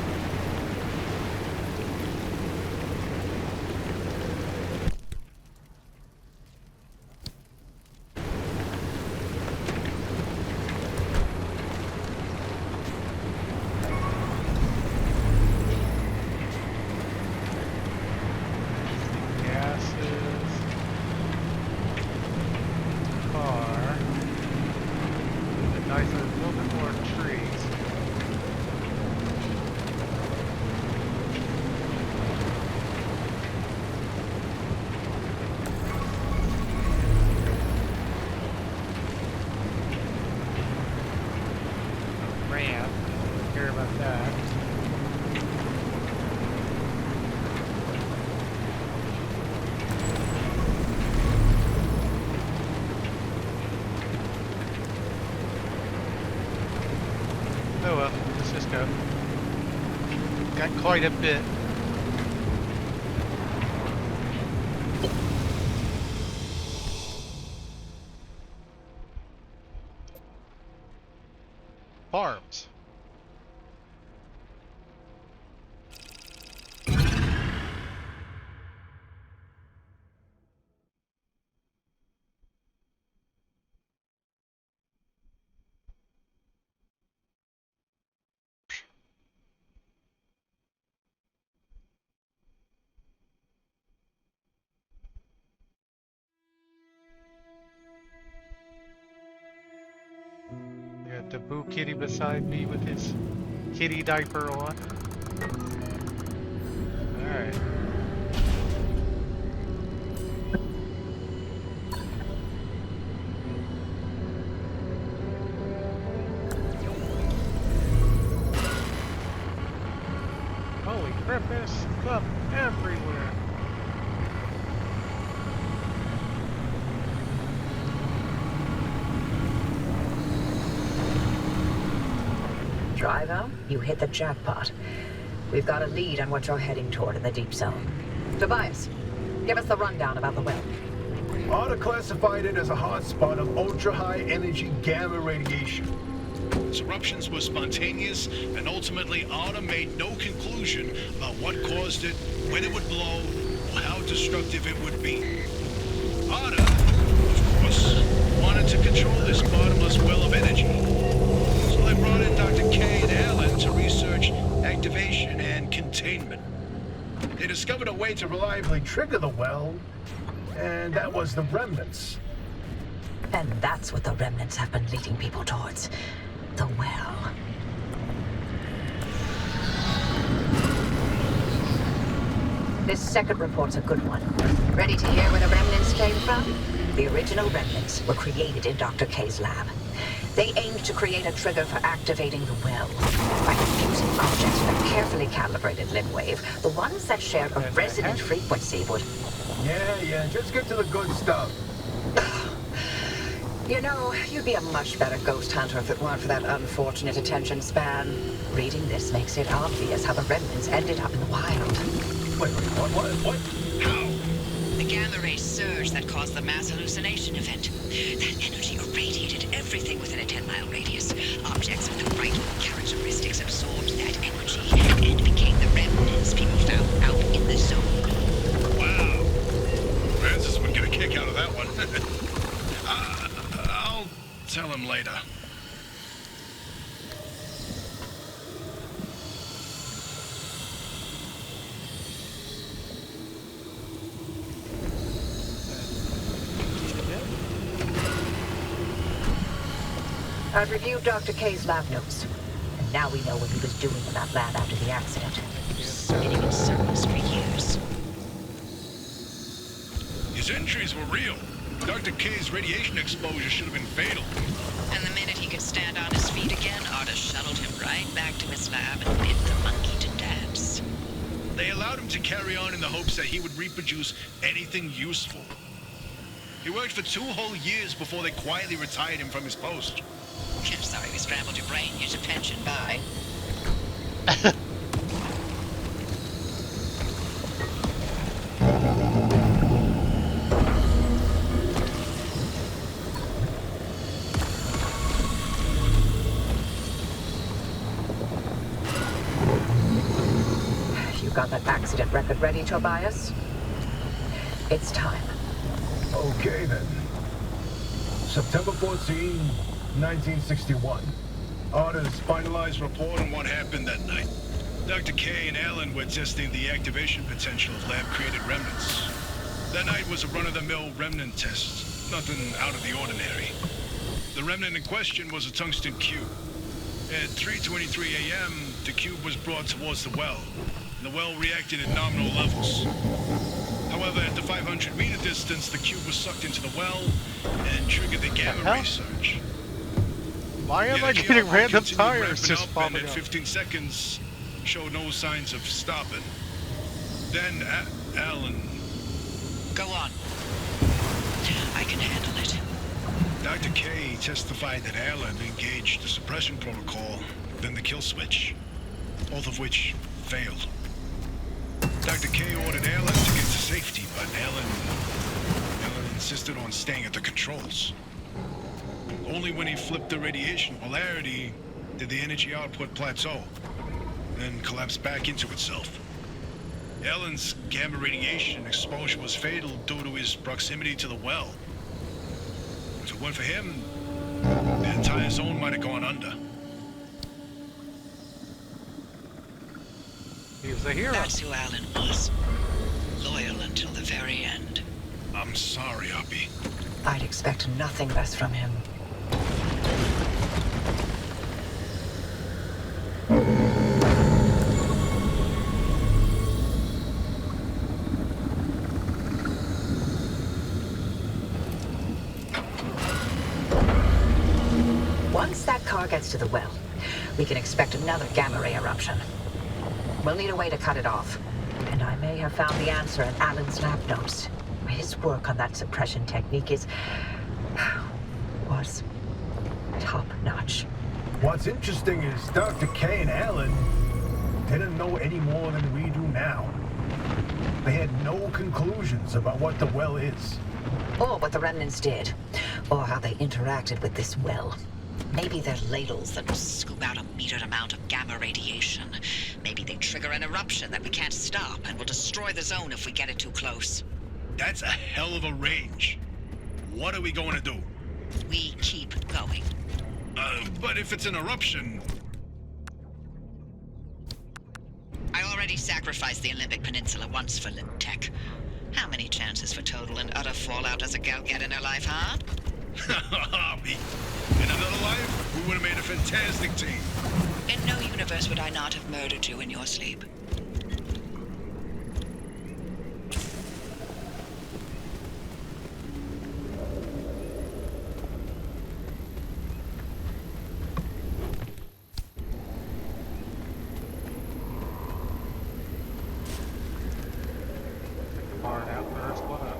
Gases. Car. A nice, a little bit more trees. Ramp. Don't care about that. Oh well, let's just go. Got quite a bit. Farms. Got the Boo Kitty beside me with his kitty diaper on. Alright. Holy crap, there's stuff everywhere.
Driver, you hit the jackpot. We've got a lead on what you're heading toward in the deep zone. Tobias, give us the rundown about the well.
Arda classified it as a hotspot of ultra-high energy gamma radiation.
Its eruptions were spontaneous, and ultimately Arda made no conclusion about what caused it, when it would blow, or how destructive it would be. Arda, of course, wanted to control this bottomless well of energy. So they brought in Dr. K and Alan to research activation and containment.
They discovered a way to reliably trigger the well, And that was the remnants.
And that's what the remnants have been leading people towards. The well. This second report's a good one. Ready to hear where the remnants came from? The original remnants were created in Dr. K's lab. They aimed to create a trigger for activating the well. By infusing objects with a carefully calibrated limb wave, the ones that shared a resonant frequency would...
Yeah, just get to the good stuff.
You know, you'd be a much better ghost hunter if it weren't for that unfortunate attention span. Reading this makes it obvious how the remnants ended up in the wild.
Wait, what?
How?
The gamma ray surge that caused the mass hallucination event. That energy irradiated everything within a 10-mile radius. Objects with the right characteristics absorbed that energy and became the remnants people found out in the zone.
Wow. Francis would get a kick out of that one. I'll tell him later.
I've reviewed Dr. K's lab notes, and now we know what he was doing in that lab after the accident. Spinning in circles for years.
His injuries were real. Dr. K's radiation exposure should have been fatal.
And the minute he could stand on his feet again, Arda shuttled him right back to his lab and bid the monkey to dance.
They allowed him to carry on in the hopes that he would reproduce anything useful. He worked for 2 whole years before they quietly retired him from his post.
I'm sorry we scrambled your brain. Here's a pension. Bye. You got that accident record ready, Tobias? It's time.
Okay then. September 14, 1961.
Arda's finalized report on what happened that night. Dr. K and Alan were testing the activation potential of lab-created remnants. That night was a run-of-the-mill remnant test. Nothing out of the ordinary. The remnant in question was a tungsten cube. At 3:23 a.m., the cube was brought towards the well, and the well reacted at nominal levels. However, at the 500-meter distance, the cube was sucked into the well and triggered the gamma ray surge.
Why am
The
I
energy
getting
output
random
continued
tires
ramping
just
up,
popping
and at
up?
15 seconds, showed no signs of stopping. Then Alan...
Go on. I can handle it.
Dr. K testified that Alan engaged the suppression protocol, then the kill switch, both of which failed. Dr. K ordered Alan to get to safety, but Alan insisted on staying at the controls. Only when he flipped the radiation polarity did the energy output plateau, then collapse back into itself. Alan's gamma radiation exposure was fatal due to his proximity to the well. If it weren't for him, the entire zone might have gone under.
He was a hero.
That's who Alan was. Loyal until the very end.
I'm sorry, Uppy.
I'd expect nothing less from him. Once that car gets to the well, we can expect another gamma ray eruption. We'll need a way to cut it off. And I may have found the answer in Alan's lab notes. His work on that suppression technique was top-notch.
What's interesting is Dr. K and Alan didn't know any more than we do now. They had no conclusions about what the well is.
Or what the remnants did. Or how they interacted with this well. Maybe they're ladles that will scoop out a metered amount of gamma radiation. Maybe they trigger an eruption that we can't stop and will destroy the zone if we get it too close.
That's a hell of a range. What are we going to do?
We keep going.
But if it's an eruption...
I already sacrificed the Olympic Peninsula once for Limtech. How many chances for total and utter fallout does a gal get in her life, huh?
Me. In another life, we would have made a fantastic team.
In no universe would I not have murdered you in your sleep.
Hard out first, what up?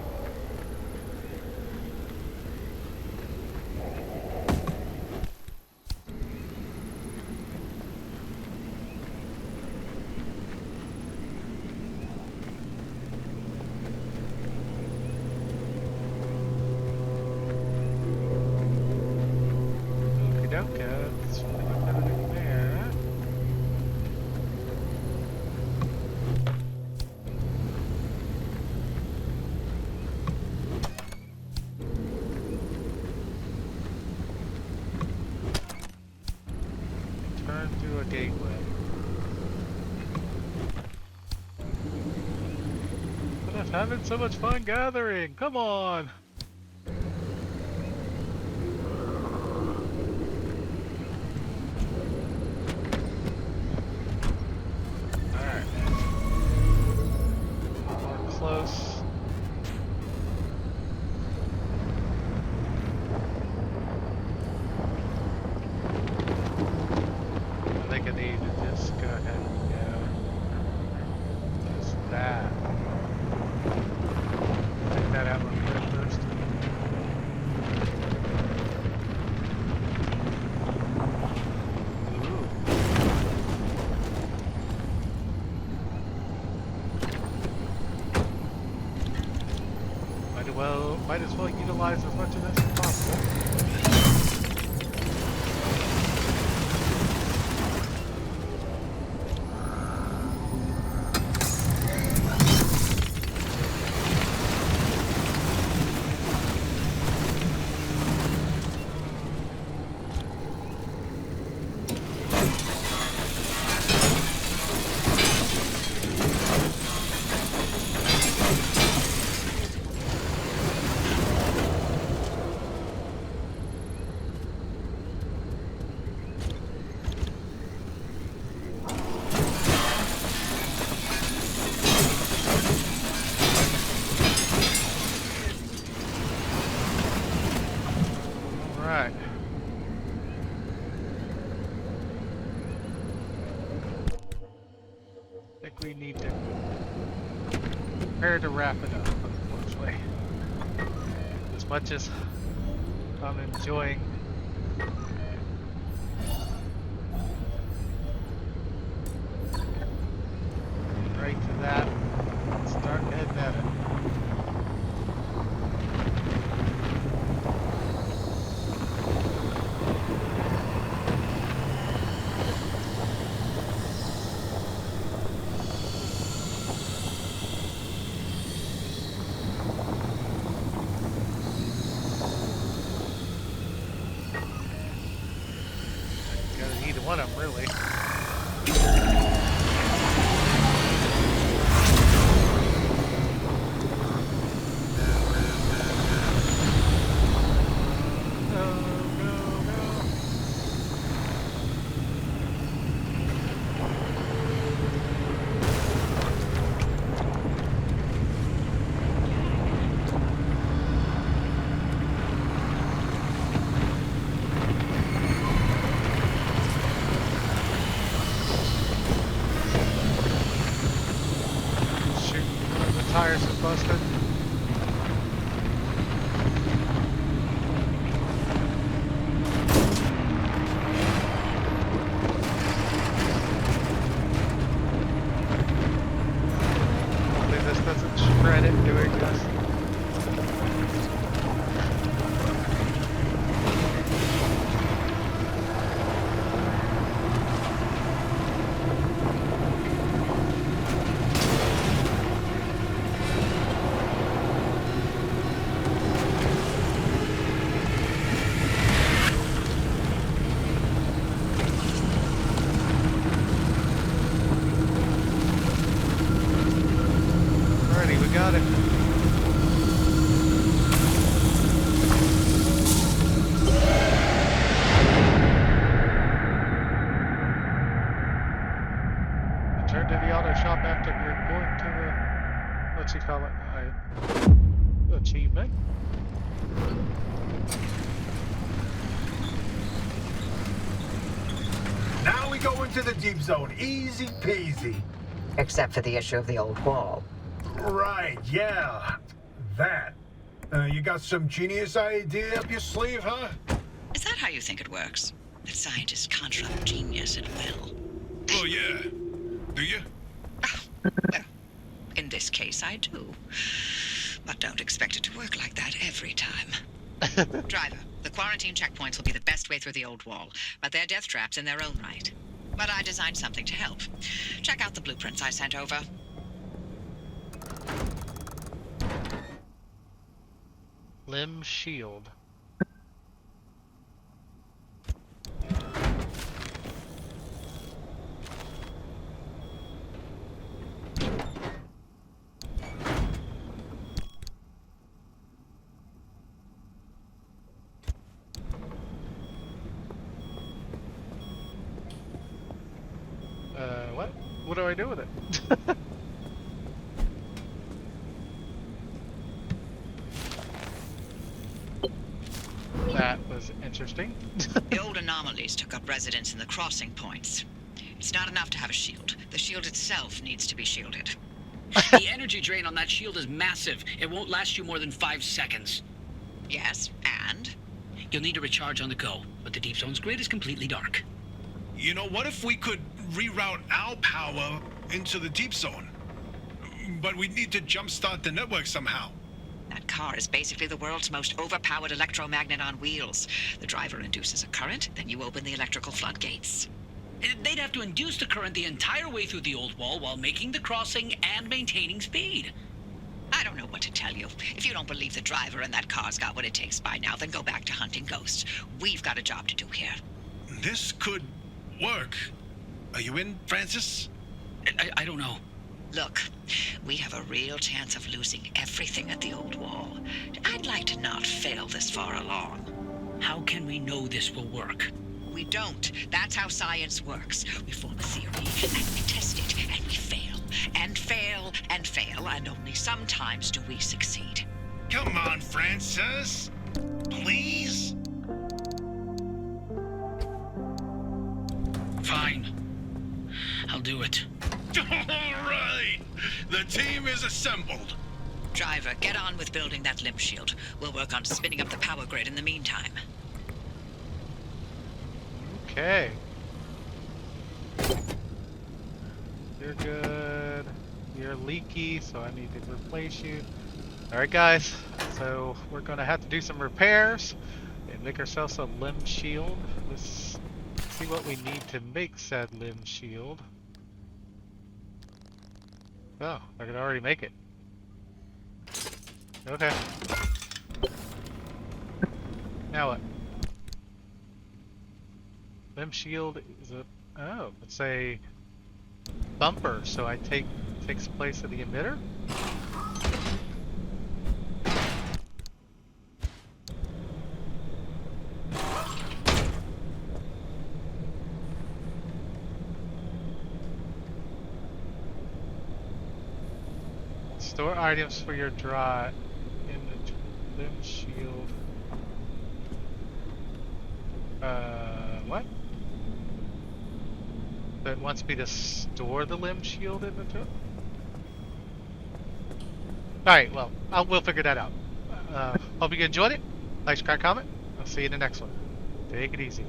Okie dokie, let's put everything there. Turn through a gateway. But I'm having so much fun gathering. Come on. Alright. More close. I think I need to just go ahead and go. Just that. Take that out real quick first. Ooh. Might as well utilize as much of this as possible. Alright. I think we need to prepare to wrap it up, unfortunately. As much as I'm enjoying right to that, start heading at it. Gotta eat one of them, really.
into the deep zone. Easy peasy.
Except for the issue of the old wall.
Right, yeah. That. You got some genius idea up your sleeve, huh?
Is that how you think it works? That scientists can't run genius at will?
Oh, yeah. Do you?
Well, in this case, I do. But don't expect it to work like that every time. Driver, the quarantine checkpoints will be the best way through the old wall, but they're death traps in their own right. But I designed something to help. Check out the blueprints I sent over.
Limb shield. What? What do I do with it? That was interesting.
The old anomalies took up residence in the crossing points. It's not enough to have a shield. The shield itself needs to be shielded.
The energy drain on that shield is massive. It won't last you more than 5 seconds.
Yes, and?
You'll need to recharge on the go, but the deep zone's grid is completely dark.
You know, what if we could reroute our power into the deep zone? But we'd need to jumpstart the network somehow.
That car is basically the world's most overpowered electromagnet on wheels. The driver induces a current, then you open the electrical floodgates.
They'd have to induce the current the entire way through the old wall while making the crossing and maintaining speed.
I don't know what to tell you. If you don't believe the driver and that car's got what it takes by now, then go back to hunting ghosts. We've got a job to do here.
This could work. Are you in, Francis?
I don't know.
Look, we have a real chance of losing everything at the old wall. I'd like to not fail this far along.
How can we know this will work?
We don't. That's how science works. We form a theory, and we test it, and we fail, and fail, and fail, and only sometimes do we succeed.
Come on, Francis. Please?
Fine. I'll do it.
All right. The team is assembled.
Driver, get on with building that limb shield. We'll work on spinning up the power grid in the meantime.
Okay. You're good. You're leaky, so I need to replace you. Alright guys, so we're gonna have to do some repairs and make ourselves a limb shield. Let's see what we need to make said limb shield. Oh, I can already make it. Okay. Now what? Limb shield is a it's a bumper, so I takes place of the emitter. Store items for your draw in the limb shield. What? That wants me to store the limb shield in the tool? Alright, well, we'll figure that out. Hope you enjoyed it. Like, subscribe, comment. I'll see you in the next one. Take it easy.